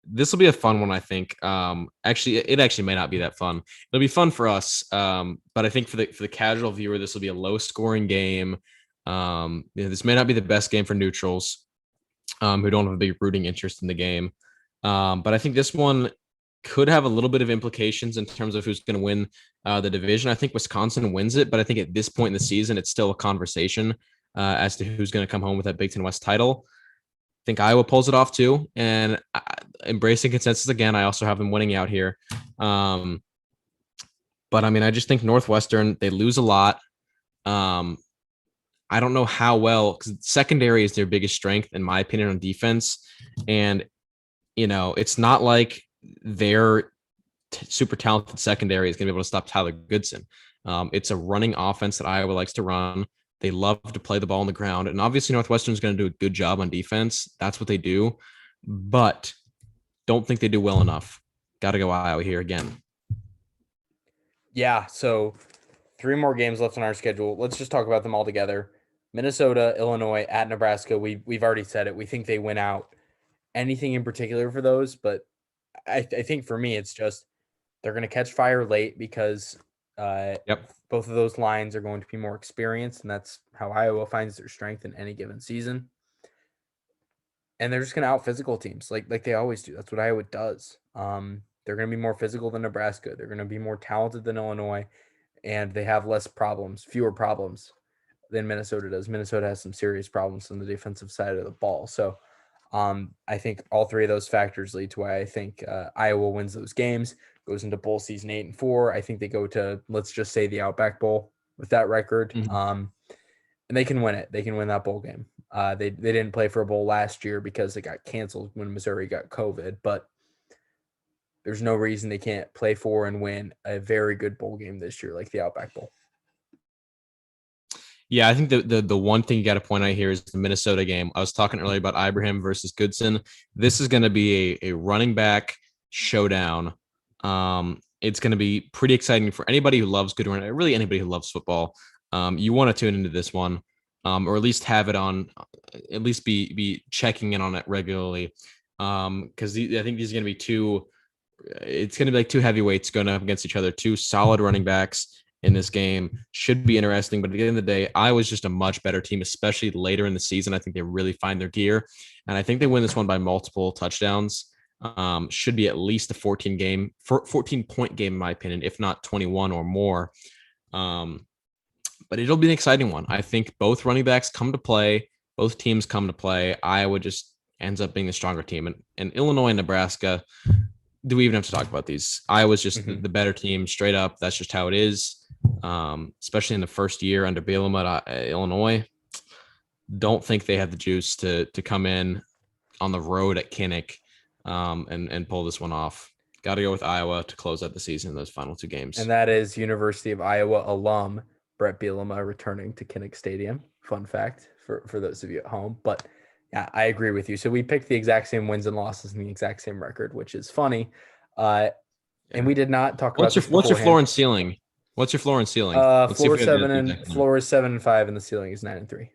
This will be a fun one, I think. Actually, it actually may not be that fun. It'll be fun for us, but I think for the casual viewer, this will be a low scoring game. This may not be the best game for neutrals who don't have a big rooting interest in the game. But I think this one could have a little bit of implications in terms of who's going to win the division. I think Wisconsin wins it, but I think at this point in the season, it's still a conversation as to who's going to come home with that Big Ten West title. I think Iowa pulls it off too, and embracing consensus again. I also have them winning out here. But I mean, I just think Northwestern, they lose a lot. I don't know how well, because secondary is their biggest strength, in my opinion, on defense. And, it's not like their super talented secondary is going to be able to stop Tyler Goodson. It's a running offense that Iowa likes to run. They love to play the ball on the ground. And obviously, Northwestern is going to do a good job on defense. That's what they do. But don't think they do well enough. Got to go Iowa here again. Yeah, so 3 more games left on our schedule. Let's just talk about them all together. Minnesota, Illinois, at Nebraska. We've already said it. We think they win out. Anything in particular for those, but I think for me, it's just they're going to catch fire late because both of those lines are going to be more experienced, and that's how Iowa finds their strength in any given season. And they're just going to out physical teams like they always do. That's what Iowa does. They're going to be more physical than Nebraska. They're going to be more talented than Illinois, and they have fewer problems than Minnesota does. Minnesota has some serious problems on the defensive side of the ball. So I think all 3 of those factors lead to why I think Iowa wins those games, goes into bowl season 8-4. I think they go to, let's just say, the Outback Bowl with that record. Mm-hmm. And they can win it. They can win that bowl game. They didn't play for a bowl last year because it got canceled when Missouri got COVID, but there's no reason they can't play for and win a very good bowl game this year, like the Outback Bowl. Yeah, I think the one thing you got to point out here is the Minnesota game. I was talking earlier about Ibrahim versus Goodson. This is going to be a running back showdown. It's going to be pretty exciting for anybody who loves good running, really anybody who loves football. You want to tune into this one, or at least have it on, at least be checking in on it regularly. Because I think these are going to be it's going to be like 2 heavyweights going up against each other, 2 solid running backs in this game. Should be interesting, but at the end of the day, Iowa's just a much better team, especially later in the season. I think they really find their gear, and I think they win this one by multiple touchdowns. Should be at least a 14-point game, in my opinion, if not 21 or more. But it'll be an exciting one. I think both running backs come to play, both teams come to play. Iowa just ends up being the stronger team, and Illinois and Nebraska. Do we even have to talk about these? Iowa's just the better team, straight up. That's just how it is. Especially in the first year under Bielema at Illinois. Don't think they have the juice to come in on the road at Kinnick and pull this one off. Got to go with Iowa to close out the season in those final 2 games. And that is University of Iowa alum Brett Bielema returning to Kinnick Stadium. Fun fact for those of you at home. But Yeah, I agree with you. So we picked the exact same wins and losses and the exact same record, which is funny. And we did not talk about this What's your beforehand. floor and ceiling? What's your floor and ceiling? Let's see if Floor we have seven the and exact number. floor is 7-5, and the ceiling is 9-3.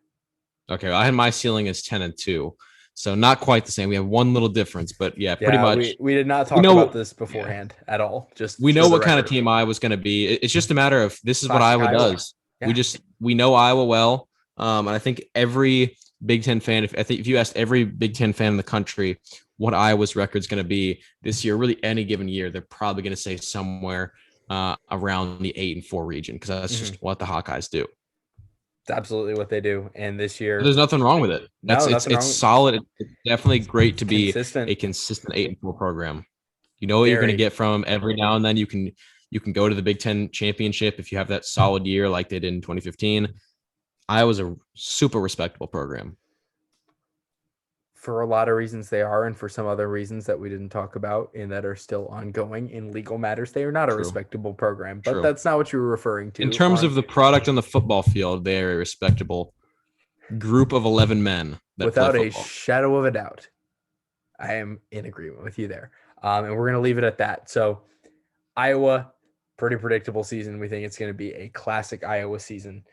Okay, I had my ceiling as 10-2, so not quite the same. We have one little difference, but yeah, pretty much. We did not talk about this beforehand at all. Just we for know the what kind of record. team Iowa was going to be. It's just a matter of this is what Classic Iowa Iowa. does. Yeah. We know Iowa well, and I think every Big Ten fan, if you asked every Big Ten fan in the country what Iowa's record is going to be this year, really any given year, they're probably going to say somewhere around the 8-4 region, because that's just what the Hawkeyes do. It's absolutely what they do. And this year, there's nothing wrong with it. It's solid. It's definitely great to be a consistent 8-4 program. You know what you're going to get from them every now and then. You can go to the Big Ten championship if you have that solid year like they did in 2015. Iowa's a super respectable program. For a lot of reasons they are, and for some other reasons that we didn't talk about and that are still ongoing in legal matters, they are not a respectable program. But that's not what you were referring to. In terms of the product on the football field, they are a respectable group of 11 men that without play a shadow of a doubt. I am in agreement with you there. And we're going to leave it at that. So Iowa, pretty predictable season. We think it's going to be a classic Iowa season.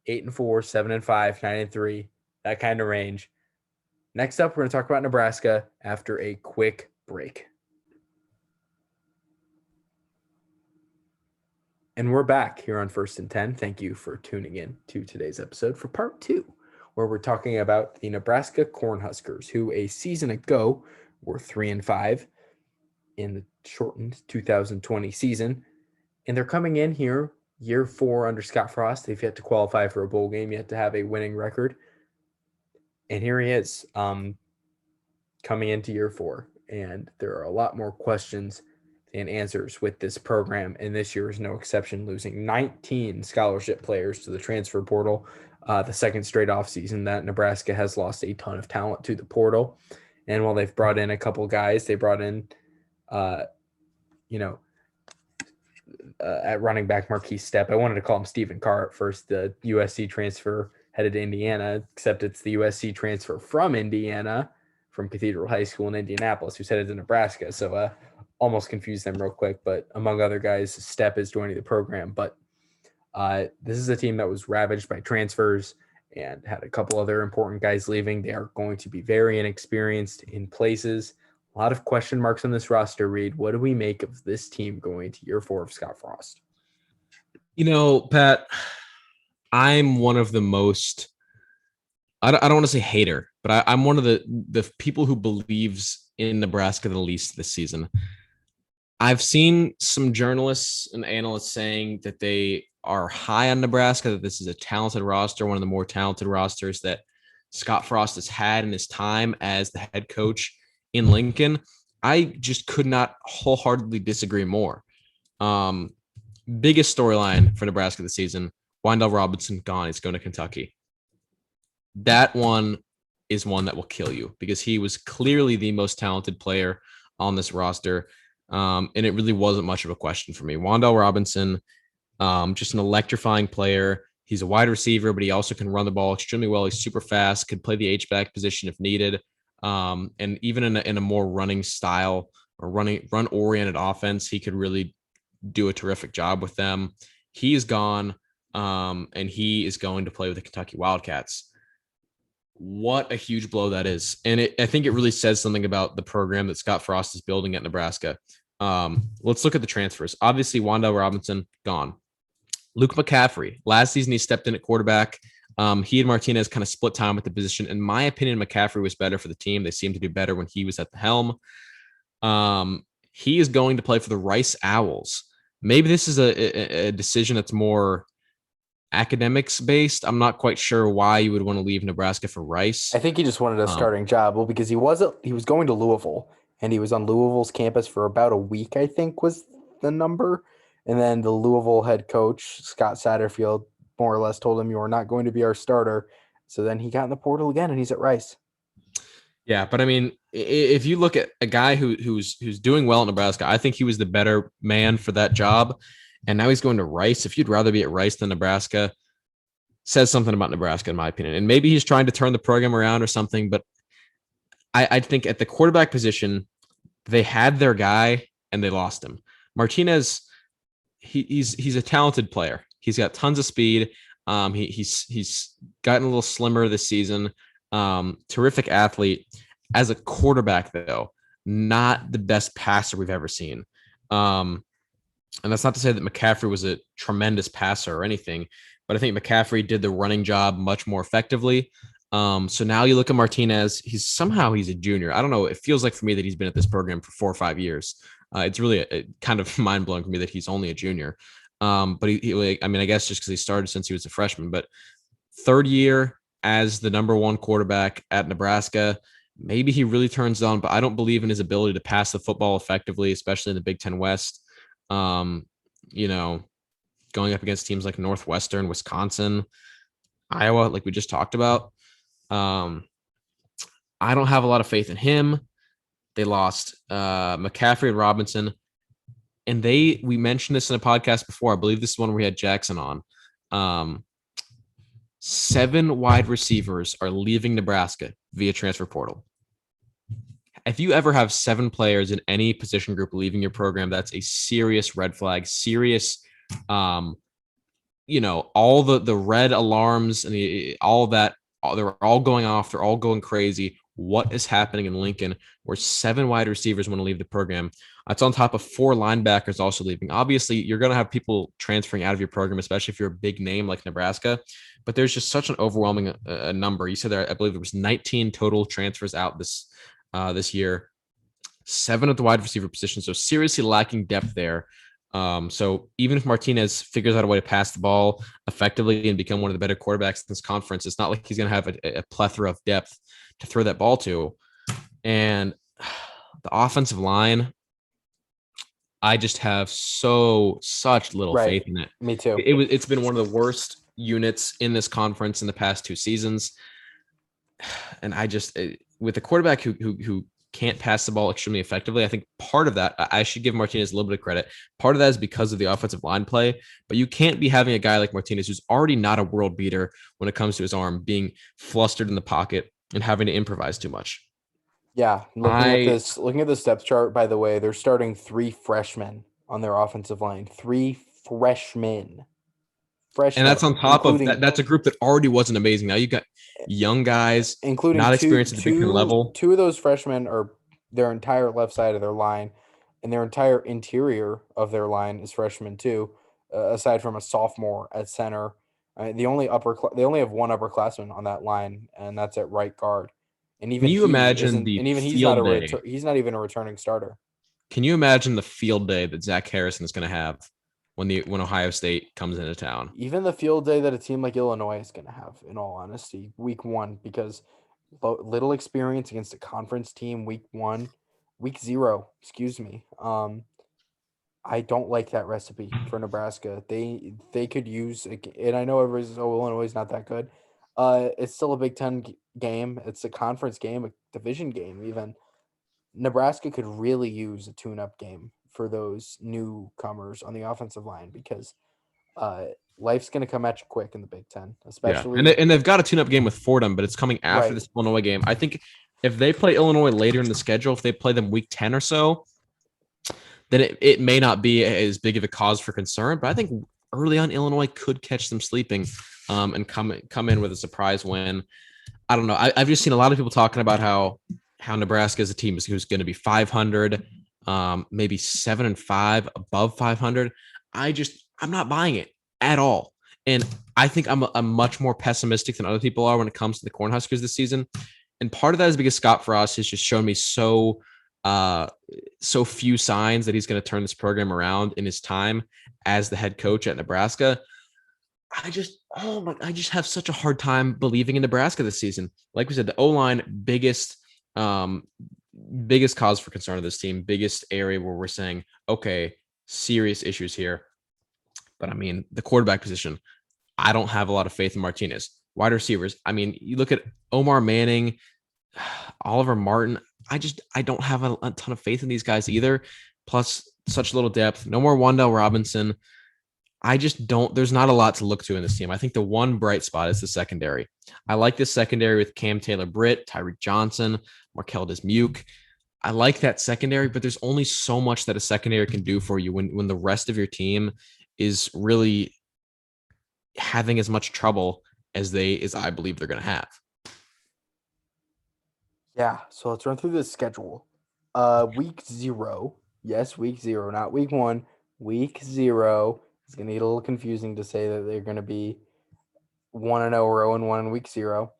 8-4, 7-5, 9-3, that kind of range. Next up, we're going to talk about Nebraska after a quick break. And we're back here on First and 10. Thank you for tuning in to today's episode for part 2, where we're talking about the Nebraska Cornhuskers, who a season ago were 3-5 in the shortened 2020 season. And they're coming in here, year 4 under Scott Frost. They've yet to qualify for a bowl game, yet to have a winning record. And here he is, coming into year 4. And there are a lot more questions and answers with this program. And this year is no exception, losing 19 scholarship players to the transfer portal. The second straight offseason that Nebraska has lost a ton of talent to the portal. And while they've brought in a couple guys, they brought in, at running back Marquise Stepp. I wanted to call him Stephen Carr at first, the USC transfer headed to Indiana, except it's the USC transfer from Indiana, from Cathedral High School in Indianapolis, who's headed to Nebraska. So almost confused them real quick. But among other guys, Stepp is joining the program. But this is a team that was ravaged by transfers and had a couple other important guys leaving. They are going to be very inexperienced in places. A lot of question marks on this roster, Reid. What do we make of this team going to year 4 of Scott Frost? You know, Pat, I'm one of the most, I don't want to say hater, but I'm one of the people who believes in Nebraska the least this season. I've seen some journalists and analysts saying that they are high on Nebraska, that this is a talented roster, one of the more talented rosters that Scott Frost has had in his time as the head coach in Lincoln. I just could not wholeheartedly disagree more. Biggest storyline for Nebraska this season, Wandell Robinson gone. He's going to Kentucky. That one is one that will kill you because he was clearly the most talented player on this roster. And it really wasn't much of a question for me. Wandell Robinson, just an electrifying player. He's a wide receiver, but he also can run the ball extremely well. He's super fast, could play the H-back position if needed. And even in a more running style or run-oriented offense, he could really do a terrific job with them. He is gone, and he is going to play with the Kentucky Wildcats. What a huge blow that is. And I think it really says something about the program that Scott Frost is building at Nebraska. Let's look at the transfers. Obviously, Wandell Robinson, gone. Luke McCaffrey, last season he stepped in at quarterback. He and Martinez kind of split time with the position. In my opinion, McCaffrey was better for the team. They seemed to do better when he was at the helm. He is going to play for the Rice Owls. Maybe this is a decision that's more academics based. I'm not quite sure why you would want to leave Nebraska for Rice. I think he just wanted a starting job. Well, because he was going to Louisville, and he was on Louisville's campus for about a week, I think was the number. And then the Louisville head coach, Scott Satterfield, more or less told him, you are not going to be our starter. So then he got in the portal again, and he's at Rice. Yeah, but I mean, if you look at a guy who's doing well at Nebraska, I think he was the better man for that job. And now he's going to Rice. If you'd rather be at Rice than Nebraska, says something about Nebraska, in my opinion. And maybe he's trying to turn the program around or something, but I think at the quarterback position, they had their guy and they lost him. Martinez, he's a talented player. He's got tons of speed. He's gotten a little slimmer this season. Terrific athlete. As a quarterback, though, not the best passer we've ever seen. And that's not to say that McCaffrey was a tremendous passer or anything, but I think McCaffrey did the running job much more effectively. So now you look at Martinez, he's a junior. I don't know. It feels like for me that he's been at this program for 4 or 5 years. It's really kind of mind blowing for me that he's only a junior. But I guess just because he started since he was a freshman, but third year as the number one quarterback at Nebraska, maybe he really turns on, but I don't believe in his ability to pass the football effectively, especially in the Big Ten West. You know, going up against teams like Northwestern, Wisconsin, Iowa, like we just talked about. I don't have a lot of faith in him. They lost McCaffrey and Robinson. And we mentioned this in a podcast before. I believe this is one where we had Jackson on. 7 wide receivers are leaving Nebraska via transfer portal. If you ever have 7 players in any position group leaving your program, that's a serious red flag, serious, all the red alarms and all that, they're all going off. They're all going crazy. What is happening in Lincoln where 7 wide receivers want to leave the program? It's on top of 4 linebackers also leaving. Obviously, you're going to have people transferring out of your program, especially if you're a big name like Nebraska. But there's just such an overwhelming number. You said there, I believe there was 19 total transfers out this year, 7 at the wide receiver position. So seriously lacking depth there. So even if Martinez figures out a way to pass the ball effectively and become one of the better quarterbacks in this conference, it's not like he's going to have a plethora of depth to throw that ball to. And the offensive line, I just have such little faith in it. Me too. It's been one of the worst units in this conference in the past 2 seasons. And with a quarterback who can't pass the ball extremely effectively, I think part of that, I should give Martinez a little bit of credit. Part of that is because of the offensive line play, but you can't be having a guy like Martinez, who's already not a world beater when it comes to his arm, being flustered in the pocket and having to improvise too much. Yeah, looking at this depth chart, by the way, they're starting 3 freshmen on their offensive line. 3 freshmen. And that's on top of that. That's a group that already wasn't amazing. Now you got young guys, including not experienced at the Big Ten level. 2 of those freshmen are their entire left side of their line, and their entire interior of their line is freshmen too, aside from a sophomore at center. They only have one upperclassman on that line, and that's at right guard. And even Can you imagine he's not even a returning starter. Can you imagine the field day that Zach Harrison is going to have when Ohio State comes into town? Even the field day that a team like Illinois is going to have, in all honesty, week 1, because little experience against a conference team week 0, excuse me. I don't like that recipe for Nebraska. They could use, and I know everybody says, "Oh, Illinois is not that good." It's still a Big Ten game. It's a conference game, a division game. Even Nebraska could really use a tune-up game for those newcomers on the offensive line, because life's going to come at you quick in the Big Ten, especially. Yeah. And they've got a tune-up game with Fordham, but it's coming after this Illinois game. I think if they play Illinois later in the schedule, if they play them week 10 or so, then it may not be as big of a cause for concern. But I think early on, Illinois could catch them sleeping and come in with a surprise win. I don't know. I've just seen a lot of people talking about how Nebraska is a team who's going to be 500, maybe 7-5, above 500. I'm not buying it at all. And I think I'm much more pessimistic than other people are when it comes to the Cornhuskers this season. And part of that is because Scott Frost has just shown me so few signs that he's going to turn this program around in his time as the head coach at Nebraska. I just have such a hard time believing in Nebraska this season. Like we said, the O-line, biggest cause for concern of this team, biggest area where we're saying, okay, serious issues here. But I mean, the quarterback position, I don't have a lot of faith in Martinez. Wide receivers, I mean, you look at Omar Manning, Oliver Martin, I don't have a ton of faith in these guys either. Plus, such little depth. No more Wandale Robinson. I just don't. There's not a lot to look to in this team. I think the one bright spot is the secondary. I like this secondary with Cam Taylor-Britt, Tyreek Johnson, Markel Dismuke. I like that secondary, but there's only so much that a secondary can do for you when the rest of your team is really having as much trouble as I believe they're going to have. Yeah, so let's run through the schedule. Week 0. Yes, week 0, not week 1. Week 0 is going to get a little confusing to say that they're going to be 1-0 or 0-1 in week 0.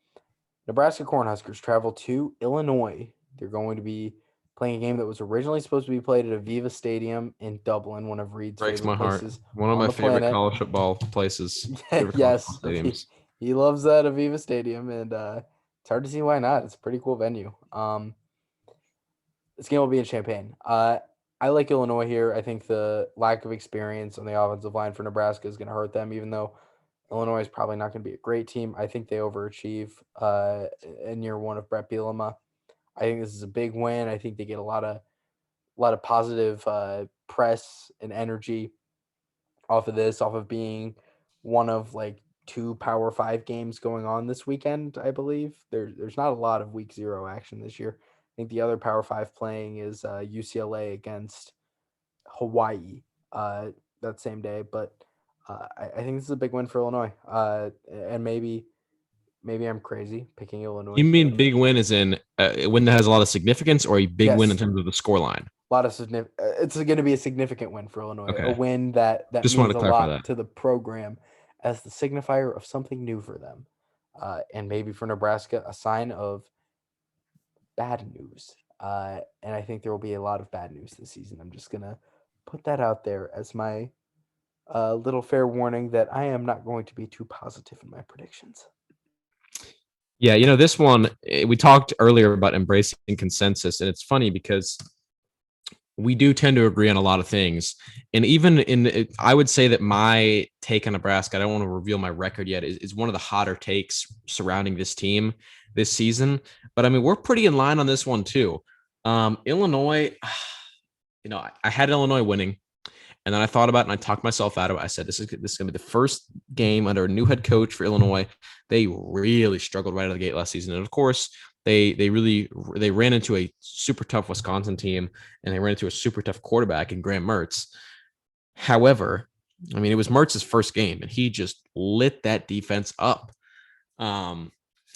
Nebraska Cornhuskers travel to Illinois. They're going to be playing a game that was originally supposed to be played at Aviva Stadium in Dublin, one of Reid's Breaks favorite my heart. places One of on my the favorite planet. college football places. Favorite college Yes, football stadiums. he loves that Aviva Stadium, and it's hard to see why not. It's a pretty cool venue. This game will be in Champaign. I like Illinois here. I think the lack of experience on the offensive line for Nebraska is going to hurt them, even though Illinois is probably not going to be a great team. I think they overachieve in year 1 of Brett Bielema. I think this is a big win. I think they get a lot of positive press and energy off of this, off of being one of like 2 Power 5 games going on this weekend. I believe there's not a lot of week 0 action this year. I think the other Power 5 playing is UCLA against Hawaii that same day. But I think this is a big win for Illinois. And maybe I'm crazy picking Illinois You here. mean big win is in a win that has a lot of significance, or a big win in Yes, terms of the score line? a lot of it's going to be a significant win for Illinois. A Okay. win that Just wanted means to a clarify lot that. to the program as the signifier of something new for them. And maybe for Nebraska, a sign of bad news. And I think there will be a lot of bad news this season. I'm just going to put that out there as my little fair warning that I am not going to be too positive in my predictions. Yeah, this one, we talked earlier about embracing consensus, and it's funny because we do tend to agree on a lot of things. And even I would say that my take on Nebraska, I don't want to reveal my record yet, is one of the hotter takes surrounding this team this season. But I mean, we're pretty in line on this one too. Illinois, I had Illinois winning. And then I thought about it and I talked myself out of it. I said, this is going to be the first game under a new head coach for Illinois. They really struggled right out of the gate last season. And of course, they ran into a super tough Wisconsin team, and they ran into a super tough quarterback in Graham Mertz. However, I mean, it was Mertz's first game, and he just lit that defense up.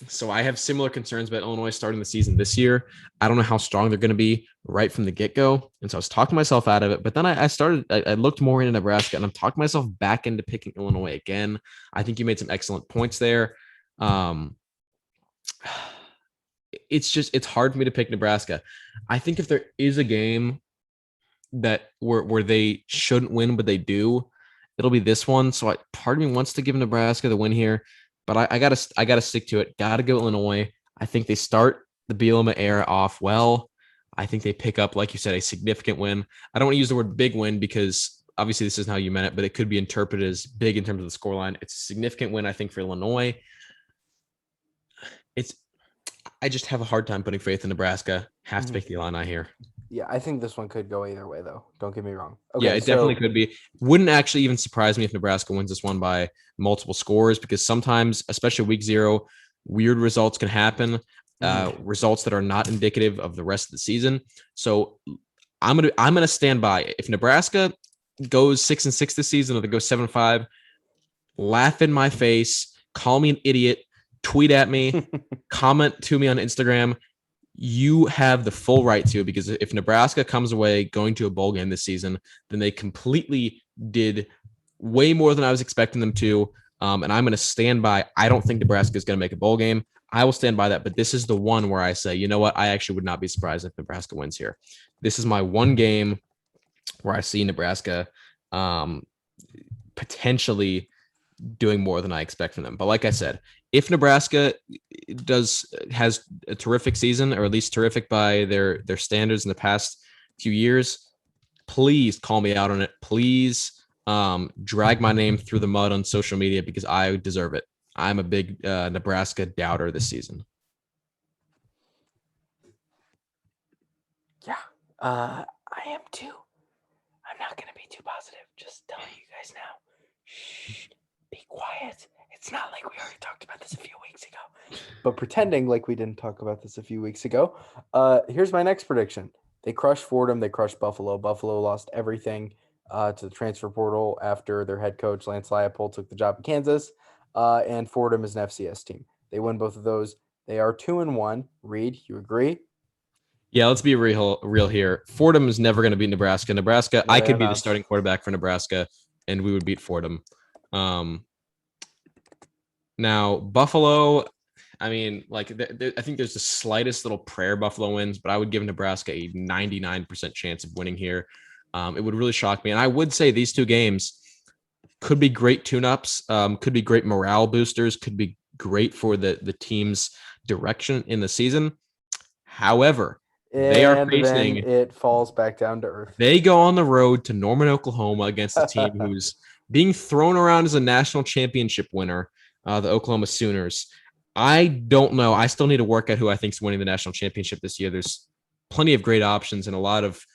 So I have similar concerns about Illinois starting the season this year. I don't know how strong they're going to be right from the get-go. And so I was talking myself out of it. But then I looked more into Nebraska, and I'm talking myself back into picking Illinois again. I think you made some excellent points there. It's hard for me to pick Nebraska. I think if there is a game that where they shouldn't win, but they do, it'll be this one. So part of me wants to give Nebraska the win here, but I gotta stick to it. Gotta go Illinois. I think they start the Bielema era off well. I think they pick up, like you said, a significant win. I don't want to use the word big win because obviously this isn't how you meant it, but it could be interpreted as big in terms of the scoreline. It's a significant win, I think, for Illinois. I just have a hard time putting faith in Nebraska. Have to pick the Illini here. Yeah, I think this one could go either way, though. Don't get me wrong. Okay, yeah, it definitely could be. Wouldn't actually even surprise me if Nebraska wins this one by multiple scores, because sometimes, especially week 0, weird results can happen. Results that are not indicative of the rest of the season. So I'm gonna stand by. If Nebraska goes 6-6 this season, or they go 7-5, laugh in my face, call me an idiot, tweet at me, comment to me on Instagram. You have the full right to, because if Nebraska comes away going to a bowl game this season, then they completely did way more than I was expecting them to. And I'm going to stand by. I don't think Nebraska is going to make a bowl game. I will stand by that. But this is the one where I say, you know what? I actually would not be surprised if Nebraska wins here. This is my one game where I see Nebraska potentially doing more than I expect from them. But like I said, if Nebraska has a terrific season, or at least terrific by their standards in the past few years, please call me out on it. Please drag my name through the mud on social media, because I deserve it. I'm a big Nebraska doubter this season. Yeah, I am too. I'm not going to be too positive. Just telling you guys now. quiet. It's not like we already talked about this a few weeks ago. But pretending like we didn't talk about this a few weeks ago, here's my next prediction. They crushed Fordham. They crushed Buffalo. Buffalo lost everything to the transfer portal after their head coach, Lance Leipold, took the job in Kansas. And Fordham is an FCS team. They win both of those. They are 2-1. Reid, you agree? Yeah, let's be real here. Fordham is never going to beat Nebraska. No, I could be the starting quarterback for Nebraska, and we would beat Fordham. Now, Buffalo, I mean, like, I think there's the slightest little prayer Buffalo wins, but I would give Nebraska a 99% chance of winning here. It would really shock me. And I would say these two games could be great tune-ups, could be great morale boosters, could be great for the team's direction in the season. However, they are facing. Then it falls back down to earth. They go on the road to Norman, Oklahoma against a team who's being thrown around as a national championship winner, the Oklahoma Sooners. I don't know. I still need to work out who I think is winning the national championship this year. There's plenty of great options and a lot of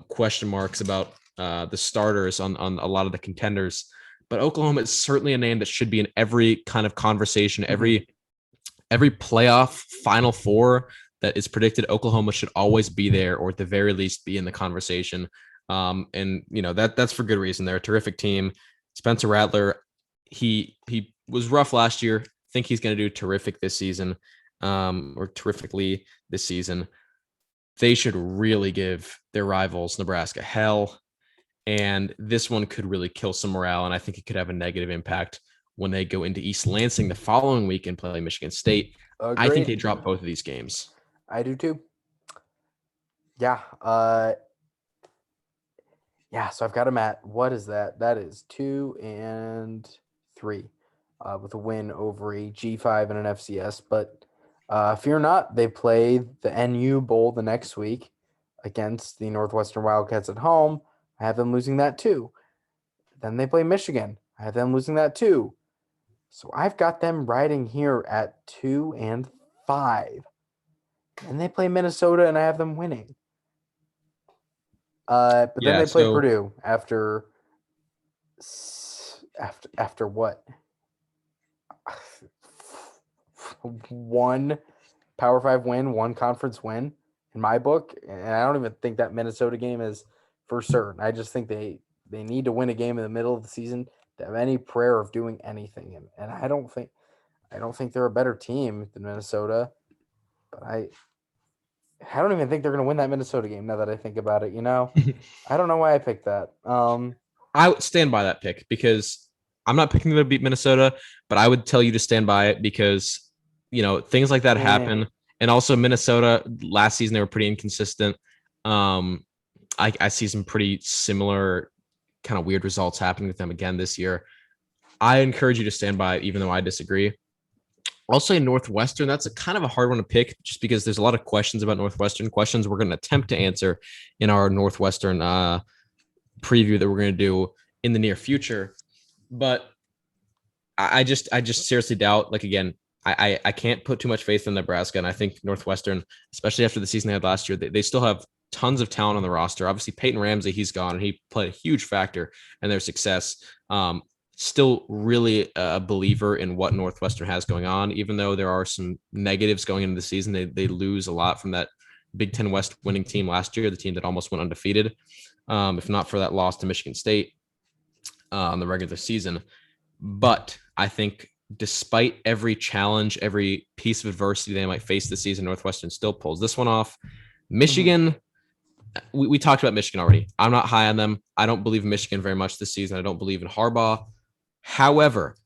question marks about the starters on a lot of the contenders. But Oklahoma is certainly a name that should be in every kind of conversation, every playoff Final Four that is predicted. Oklahoma should always be there, or at the very least be in the conversation. And you know, that's for good reason. They're a terrific team. Spencer Rattler, he was rough last year. I think he's going to do terrific this season, or terrifically this season. They should really give their rivals Nebraska hell. And this one could really kill some morale. And I think it could have a negative impact when they go into East Lansing the following week and play Michigan State. Agreed. I think they drop both of these games. I do too. Yeah. So I've got them at, what is that? That is 2-3 with a win over a G5 and an FCS. But fear not, they play the NU Bowl the next week against the Northwestern Wildcats at home. I have them losing that too. Then they play Michigan. I have them losing that too. So I've got them riding here at 2-5. And they play Minnesota, and I have them winning. But then they play Purdue after what? One Power 5 win, one conference win in my book. And I don't even think that Minnesota game is for certain. I just think they need to win a game in the middle of the season to have any prayer of doing anything. And I don't think they're a better team than Minnesota. But I don't even think they're going to win that Minnesota game now that I think about it, you know? I don't know why I picked that. I would stand by that pick because I'm not picking them to beat Minnesota, but I would tell you to stand by it because, you know, things like that happen. And also Minnesota, last season, they were pretty inconsistent. I see some pretty similar kind of weird results happening with them again this year. I encourage you to stand by it, even though I disagree. I'll say Northwestern. That's a kind of a hard one to pick just because there's a lot of questions about Northwestern, questions we're going to attempt to answer in our Northwestern preview that we're going to do in the near future. But I just seriously doubt, like, again, I can't put too much faith in Nebraska. And I think Northwestern, especially after the season they had last year, they still have tons of talent on the roster. Obviously, Peyton Ramsey, he's gone, and he played a huge factor in their success. Still really a believer in what Northwestern has going on, even though there are some negatives going into the season. They lose a lot from that Big Ten West winning team last year, the team that almost went undefeated, if not for that loss to Michigan State in the regular season. But I think despite every challenge, every piece of adversity they might face this season, Northwestern still pulls this one off. Michigan, we talked about Michigan already. I'm not high on them. I don't believe in Michigan very much this season. I don't believe in Harbaugh. However,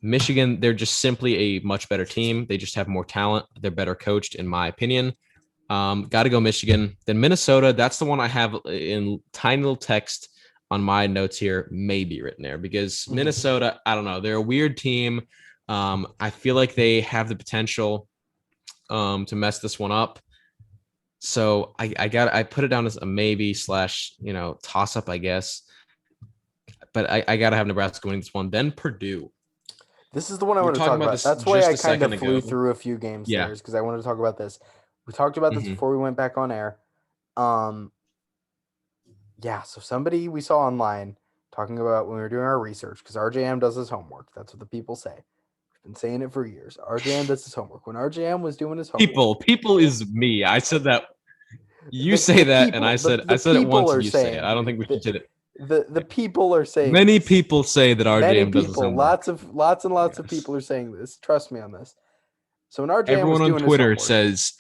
Michigan, they're just simply a much better team. They just have more talent. They're better coached, in my opinion. Got to go Michigan. Then Minnesota, that's the one I have in tiny little text on my notes here, maybe written there, because Minnesota, I don't know. They're a weird team. I feel like they have the potential to mess this one up. So I put it down as a maybe / toss up, I guess. But I got to have Nebraska winning this one. Then Purdue. This is the one I want to talk about. That's why I kind of flew through a few games there, because I wanted to talk about this. We talked about this before we went back on air. So somebody we saw online talking about when we were doing our research, because RJM does his homework. That's what the people say. We've been saying it for years. RJM does his homework. When RJM was doing his homework, People is me. I said that. You the say that, people, and I said the it people once, are and you say it. saying I don't think we should hit it. the people are saying Many this. people say that Many RJM does his people, homework. lots and lots of Yes. people are saying this. Trust me on this. So when RJM was Everyone on doing his Twitter homework, says,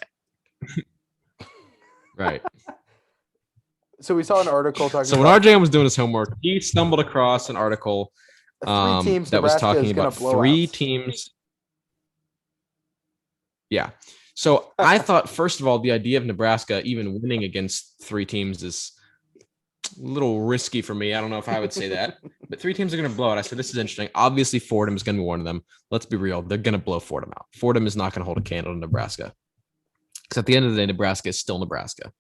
right. so we saw an article talking So when about RJM was doing his homework, he stumbled across an article three teams that was Nebraska talking is going about to blow three out. teams. Yeah. So I thought, first of all, the idea of Nebraska even winning against three teams is a little risky for me. I don't know if I would say that, but three teams are going to blow it. I said, this is interesting. Obviously, Fordham is going to be one of them. Let's be real. They're going to blow Fordham out. Fordham is not going to hold a candle to Nebraska. Because at the end of the day, Nebraska is still Nebraska.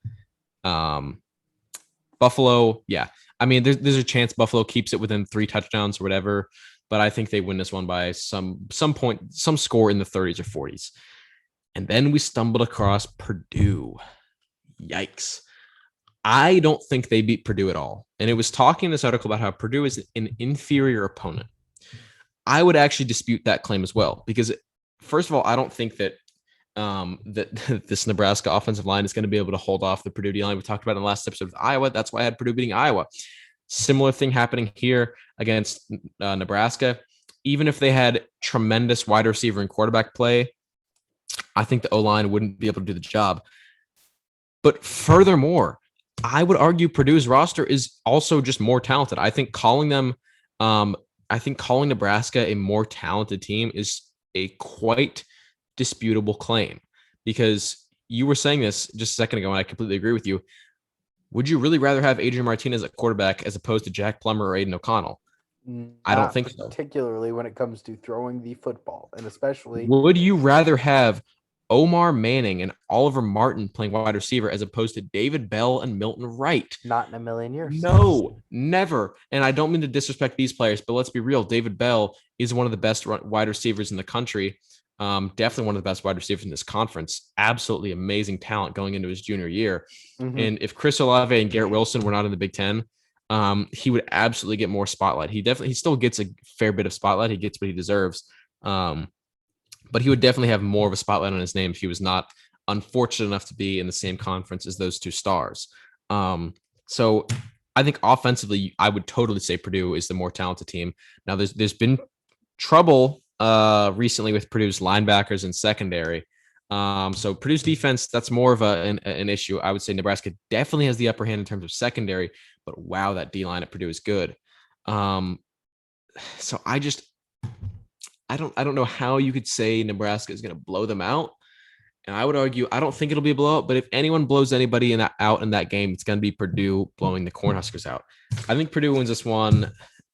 Buffalo, yeah. I mean, there's a chance Buffalo keeps it within 3 touchdowns or whatever, but I think they win this one by some point, some score in the 30s or 40s. And then we stumbled across Purdue. Yikes. I don't think they beat Purdue at all. And it was talking in this article about how Purdue is an inferior opponent. I would actually dispute that claim as well, because first of all, I don't think that this Nebraska offensive line is going to be able to hold off the Purdue D-line. We talked about in the last episode with Iowa. That's why I had Purdue beating Iowa. Similar thing happening here against Nebraska. Even if they had tremendous wide receiver and quarterback play, I think the O-line wouldn't be able to do the job. But furthermore, I would argue Purdue's roster is also just more talented. I think calling Nebraska a more talented team is a quite disputable claim, because you were saying this just a second ago, and I completely agree with you. Would you really rather have Adrian Martinez at quarterback as opposed to Jack Plummer or Aiden O'Connell? I don't think so. Particularly when it comes to throwing the football, and especially. Would you rather have Omar Manning and Oliver Martin playing wide receiver as opposed to David Bell and Milton Wright? Not in a million years. No, never. And I don't mean to disrespect these players, but let's be real. David Bell is one of the best wide receivers in the country. Definitely one of the best wide receivers in this conference. Absolutely amazing talent going into his junior year. Mm-hmm. And if Chris Olave and Garrett Wilson were not in the Big Ten, he would absolutely get more spotlight. He still gets a fair bit of spotlight. He gets what he deserves. But he would definitely have more of a spotlight on his name if he was not unfortunate enough to be in the same conference as those two stars. So I think offensively, I would totally say Purdue is the more talented team. Now, there's been trouble recently with Purdue's linebackers and secondary. So Purdue's defense, that's more of an issue. I would say Nebraska definitely has the upper hand in terms of secondary, but wow, that D-line at Purdue is good. So I don't know how you could say Nebraska is going to blow them out. And I would argue, I don't think it'll be a blowout, but if anyone blows anybody out in that game, it's going to be Purdue blowing the Cornhuskers out. I think Purdue wins this one.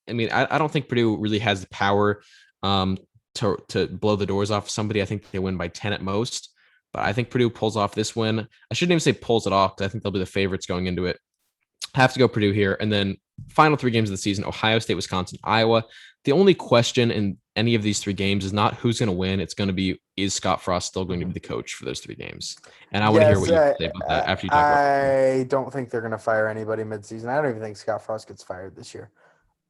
I mean, I don't think Purdue really has the power to blow the doors off somebody. I think they win by 10 at most, but I think Purdue pulls off this win. I shouldn't even say pulls it off, because I think they'll be the favorites going into it. Have to go Purdue here. And then final 3 games of the season: Ohio State, Wisconsin, Iowa. The only question in any of these 3 games is not who's going to win. It's going to be, is Scott Frost still going to be the coach for those 3 games? And I want to hear what you have to say about that after you talk about it. I don't think they're going to fire anybody midseason. I don't even think Scott Frost gets fired this year.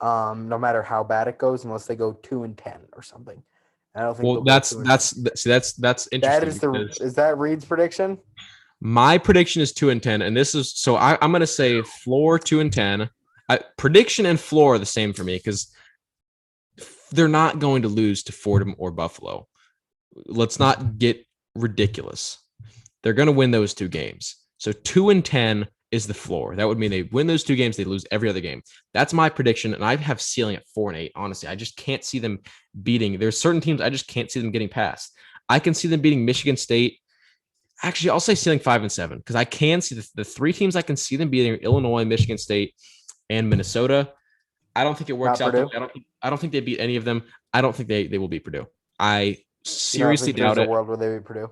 No matter how bad it goes, unless they go 2-10 or something. I don't think. Well, that's interesting. Is that Reid's prediction? My prediction is 2-10, and this is so. I'm going to say floor 2-10. Prediction and floor are the same for me, because they're not going to lose to Fordham or Buffalo. Let's not get ridiculous. They're going to win those 2 games. So 2-10 is the floor. That would mean they win those 2 games, they lose every other game. That's my prediction, and I have ceiling at 4-8. Honestly, I just can't see them beating. There's certain teams I just can't see them getting past. I can see them beating Michigan State. Actually, I'll say ceiling 5-7, because I can see the 3 teams I can see them beating: Illinois, Michigan State, and Minnesota. I don't think it works out. I don't think they beat any of them. I don't think they will beat Purdue. I seriously doubt it. There's a world where they beat Purdue.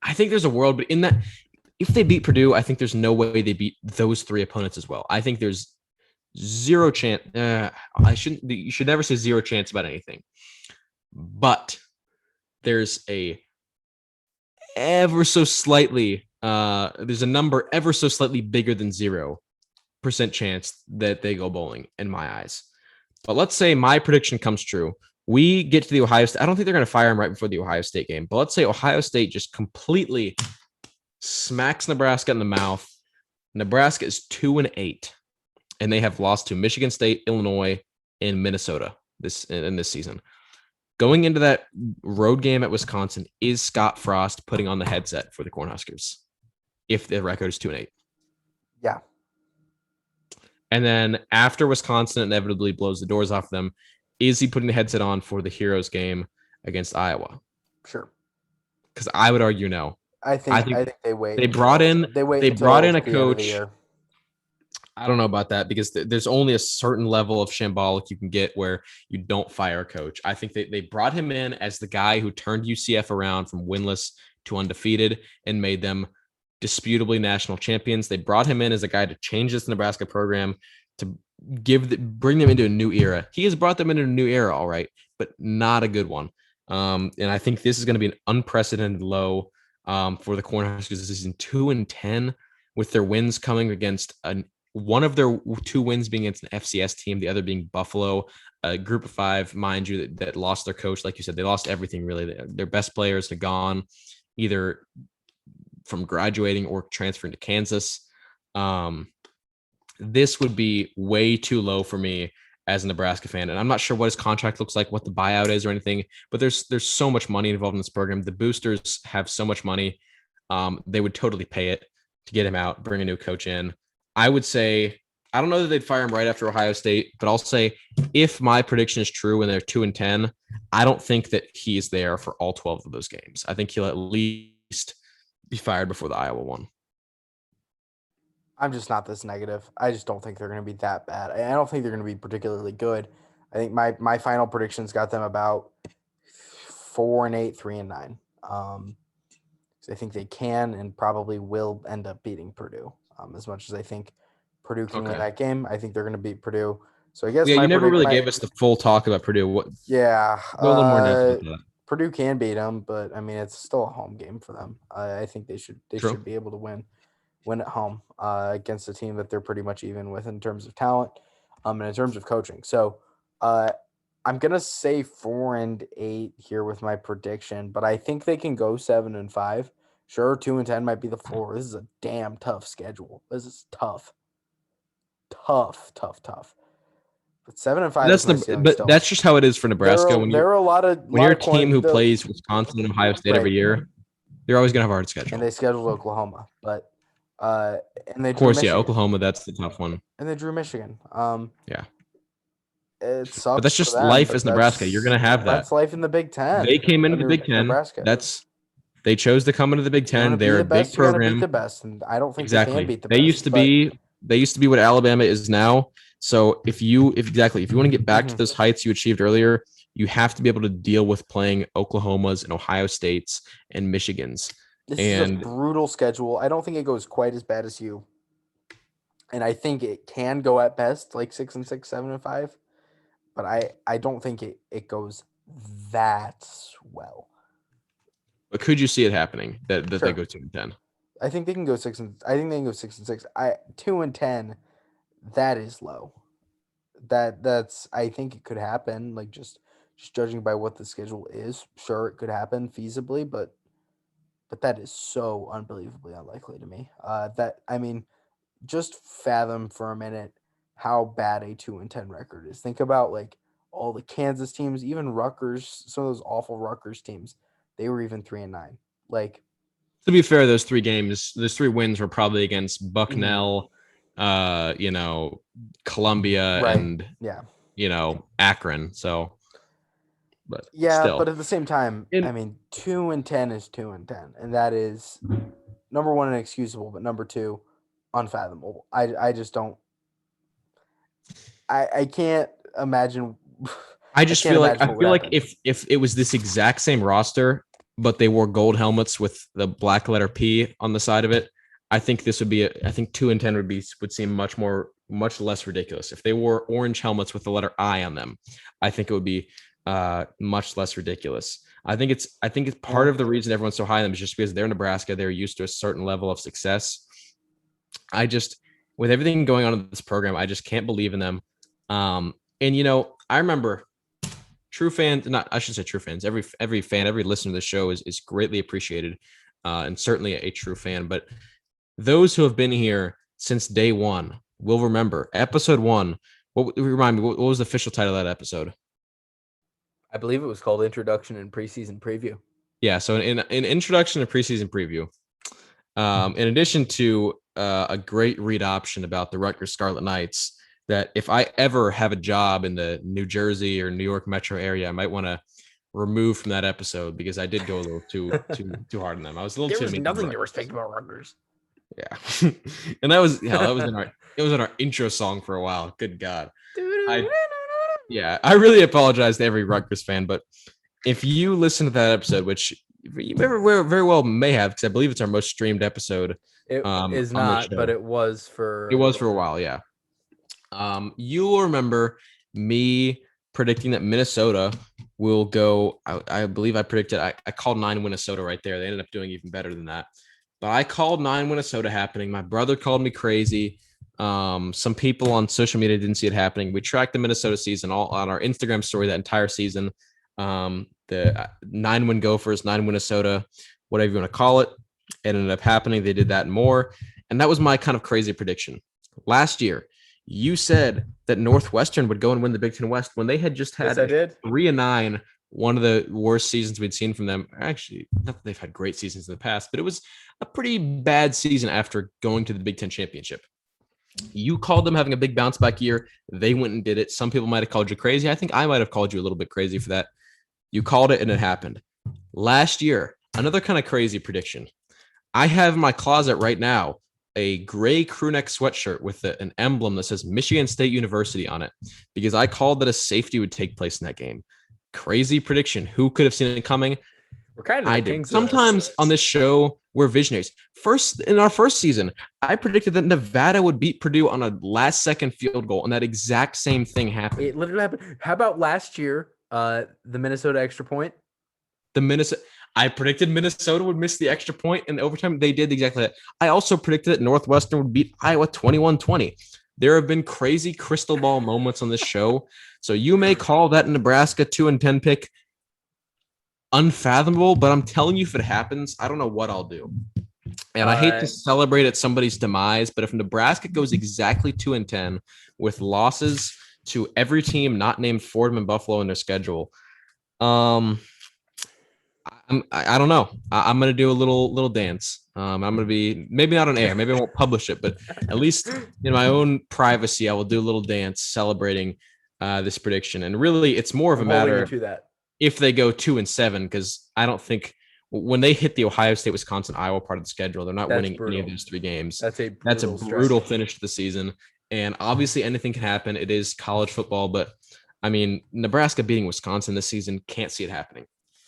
I think there's a world, but in that, if they beat Purdue, I think there's no way they beat those 3 opponents as well. I think there's zero chance. You should never say zero chance about anything, but there's a ever so slightly. There's a number ever so slightly bigger than 0 chance that they go bowling in my eyes. But let's say my prediction comes true. We get to the Ohio State. I don't think they're going to fire him right before the Ohio State game. But let's say Ohio State just completely smacks Nebraska in the mouth. Nebraska is 2-8, and they have lost to Michigan State, Illinois, and Minnesota this season. Going into that road game at Wisconsin, is Scott Frost putting on the headset for the Cornhuskers if the record is 2-8? Yeah. And then after Wisconsin inevitably blows the doors off them, is he putting the headset on for the Heroes game against Iowa? Sure. Because I would argue no. I think they wait. They brought in a coach. I don't know about that because there's only a certain level of shambolic you can get where you don't fire a coach. I think they brought him in as the guy who turned UCF around from winless to undefeated and made them disputably national champions. They brought him in as a guy to change this Nebraska program, to bring them into a new era. He has brought them into a new era, all right, but not a good one. And I think this is going to be an unprecedented low for the Cornhuskers this season. 2-10 with their wins coming against one of their 2 wins being against an FCS team, the other being Buffalo, a group of 5, mind you, that lost their coach. Like you said, they lost everything really. Their best players have gone either from graduating or transferring to Kansas. This would be way too low for me as a Nebraska fan. And I'm not sure what his contract looks like, what the buyout is or anything, but there's so much money involved in this program. The boosters have so much money. They would totally pay it to get him out, bring a new coach in. I would say, I don't know that they'd fire him right after Ohio State, but I'll say if my prediction is true and they're 2-10, I don't think that he's there for all 12 of those games. I think he'll at least be fired before the Iowa one. I'm just not this negative. I just don't think they're going to be that bad. I don't think they're going to be particularly good. I think my final predictions got them about 4-8, 3-9. So I think they can and probably will end up beating Purdue. As much as I think Purdue can win that game, I think they're going to beat Purdue. So I guess you never really gave us the full talk about Purdue. A little more depth with that. Purdue can beat them, but I mean it's still a home game for them. I think they should be able to win at home against a team that they're pretty much even with in terms of talent, and in terms of coaching. So I'm gonna say 4-8 here with my prediction, but I think they can go 7-5. Sure, 2-10 might be the floor. This is a damn tough schedule. This is tough. But 7-5. That's just how it is for Nebraska. There are a lot of when you're a team who plays Wisconsin and Ohio State every year, they're always gonna have a hard schedule. And they scheduled Oklahoma, but and they of course, Michigan. Oklahoma. That's the tough one. And they drew Michigan. It sucks. But that's just life as Nebraska. You're gonna have that. That's life in the Big Ten. They came into the Big Ten. Nebraska. They chose to come into the Big Ten. They're a big program. Beat the best, and I don't think exactly. They can beat the best. They used to be what Alabama is now. So if you want to get back to those heights you achieved earlier, you have to be able to deal with playing Oklahomas and Ohio States and Michigans. This is a brutal schedule. I don't think it goes quite as bad as you. And I think it can go at best like 6-6, 7-5. But I don't think it goes that well. But could you see it happening that they go 2-10? I think they can go 6 and 6. 2-10, that is low. That's I think it could happen. Like just judging by what the schedule is, sure it could happen feasibly, but that is so unbelievably unlikely to me. Just fathom for a minute how bad a 2-10 record is. Think about like all the Kansas teams, even Rutgers, some of those awful Rutgers teams. They were even 3-9. Like, to be fair, those 3 wins were probably against Bucknell, Columbia, and Akron. So, but still. But at the same time, 2-10 is 2-10, and that is number one inexcusable, but number 2 unfathomable. I just don't. I can't imagine. I feel like if it was this exact same roster, but they wore gold helmets with the black letter P on the side of it, I think this would be. I think 2-10 would seem much less ridiculous. If they wore orange helmets with the letter I on them, I think it would be much less ridiculous. I think it's part of the reason everyone's so high on them is just because they're Nebraska. They're used to a certain level of success. with everything going on in this program, I just can't believe in them. And I remember true fans, I shouldn't say true fans. Every fan, every listener to the show is greatly appreciated, and certainly a true fan. But those who have been here since day one will remember episode 1. Remind me, what was the official title of that episode? I believe it was called Introduction and Preseason Preview. Yeah, so in introduction and preseason preview, in addition to a great read option about the Rutgers Scarlet Knights, that if I ever have a job in the New Jersey or New York metro area, I might want to remove from that episode because I did go a little too hard on them. I was a little too mean. There was nothing to respect about Rutgers. Yeah, and that was in our intro song for a while. Good God, I really apologize to every Rutgers fan, but if you listen to that episode, which you very well may have, because I believe it's our most streamed episode. It is not, but it was for a while. Yeah. You will remember me predicting that Minnesota will go. I believe I predicted. I called 9 Minnesota right there. They ended up doing even better than that. But I called 9 Minnesota happening. My brother called me crazy. Some people on social media didn't see it happening. We tracked the Minnesota season all on our Instagram story that entire season. The 9-win Gophers, 9 Minnesota, whatever you want to call it. It ended up happening. They did that and more. And that was my kind of crazy prediction. Last year, you said that Northwestern would go and win the Big Ten West when they had just had 3-9, one of the worst seasons we'd seen from them. Actually, not that they've had great seasons in the past, but it was a pretty bad season after going to the Big Ten championship. You called them having a big bounce back year. They went and did it. Some people might have called you crazy. I think I might have called you a little bit crazy for that. You called it and it happened. Last year, another kind of crazy prediction. I have in my closet right now a gray crew neck sweatshirt with an emblem that says Michigan State University on it because I called that a safety would take place in that game. Crazy prediction. Who could have seen it coming? We're kind of I did. Sometimes on this show, we're visionaries. In our first season, I predicted that Nevada would beat Purdue on a last-second field goal, and that exact same thing happened. It literally happened. How about last year, the Minnesota extra point? I predicted Minnesota would miss the extra point in overtime. They did exactly that. I also predicted that Northwestern would beat Iowa 21-20. There have been crazy crystal ball moments on this show. So you may call that Nebraska 2-10 pick unfathomable, but I'm telling you, if it happens, I don't know what I'll do. And I hate to celebrate at somebody's demise, but if Nebraska goes exactly 2-10 with losses to every team not named Fordham and Buffalo in their schedule, I don't know. I'm going to do a little dance. I'm going to be maybe not on air. Maybe I won't publish it, but at least in my own privacy, I will do a little dance celebrating this prediction. And really, it's more of a matter if they go 2-7, because I don't think when they hit the Ohio State, Wisconsin, Iowa part of the schedule, they're not winning any of those 3 games. That's a brutal finish to the season. And obviously, anything can happen. It is college football, but I mean, Nebraska beating Wisconsin this season, can't see it happening.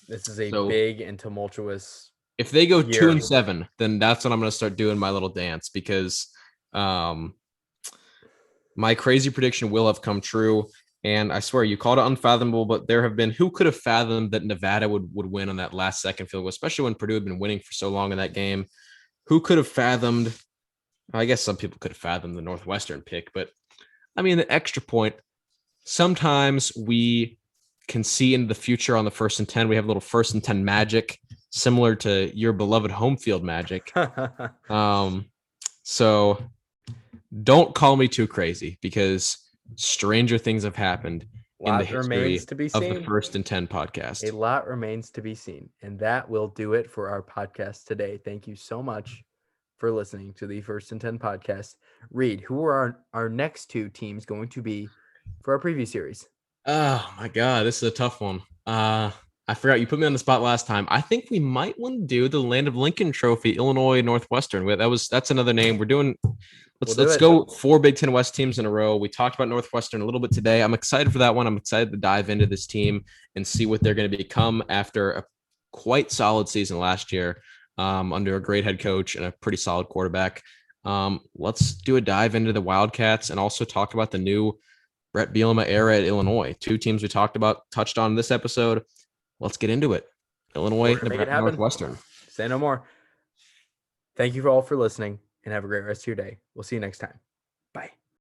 This is a big and tumultuous. If they go 2-7, then that's when I'm going to start doing my little dance because my crazy prediction will have come true. And I swear you called it unfathomable, but there have been who could have fathomed that Nevada would win on that last second field goal, especially when Purdue had been winning for so long in that game. Who could have fathomed? I guess some people could have fathomed the Northwestern pick, but I mean, the extra point. Sometimes we can see into the future on the 1st and 10. We have a little 1st and 10 magic, similar to your beloved home field magic. So don't call me too crazy because stranger things have happened in the history of the 1st and 10 podcast. A lot remains to be seen. And that will do it for our podcast today. Thank you so much for listening to the 1st and 10 podcast. Reid, who are our next 2 teams going to be for our preview series? Oh my God, this is a tough one. I forgot you put me on the spot last time. I think we might want to do the Land of Lincoln Trophy, Illinois Northwestern. That's another name. We're doing. Let's go 4 Big Ten West teams in a row. We talked about Northwestern a little bit today. I'm excited for that one. I'm excited to dive into this team and see what they're going to become after a quite solid season last year under a great head coach and a pretty solid quarterback. Let's do a dive into the Wildcats and also talk about the new Brett Bielema era at Illinois. 2 teams we touched on in this episode. Let's get into it. Illinois, Nebraska, Northwestern. Say no more. Thank you all for listening and have a great rest of your day. We'll see you next time.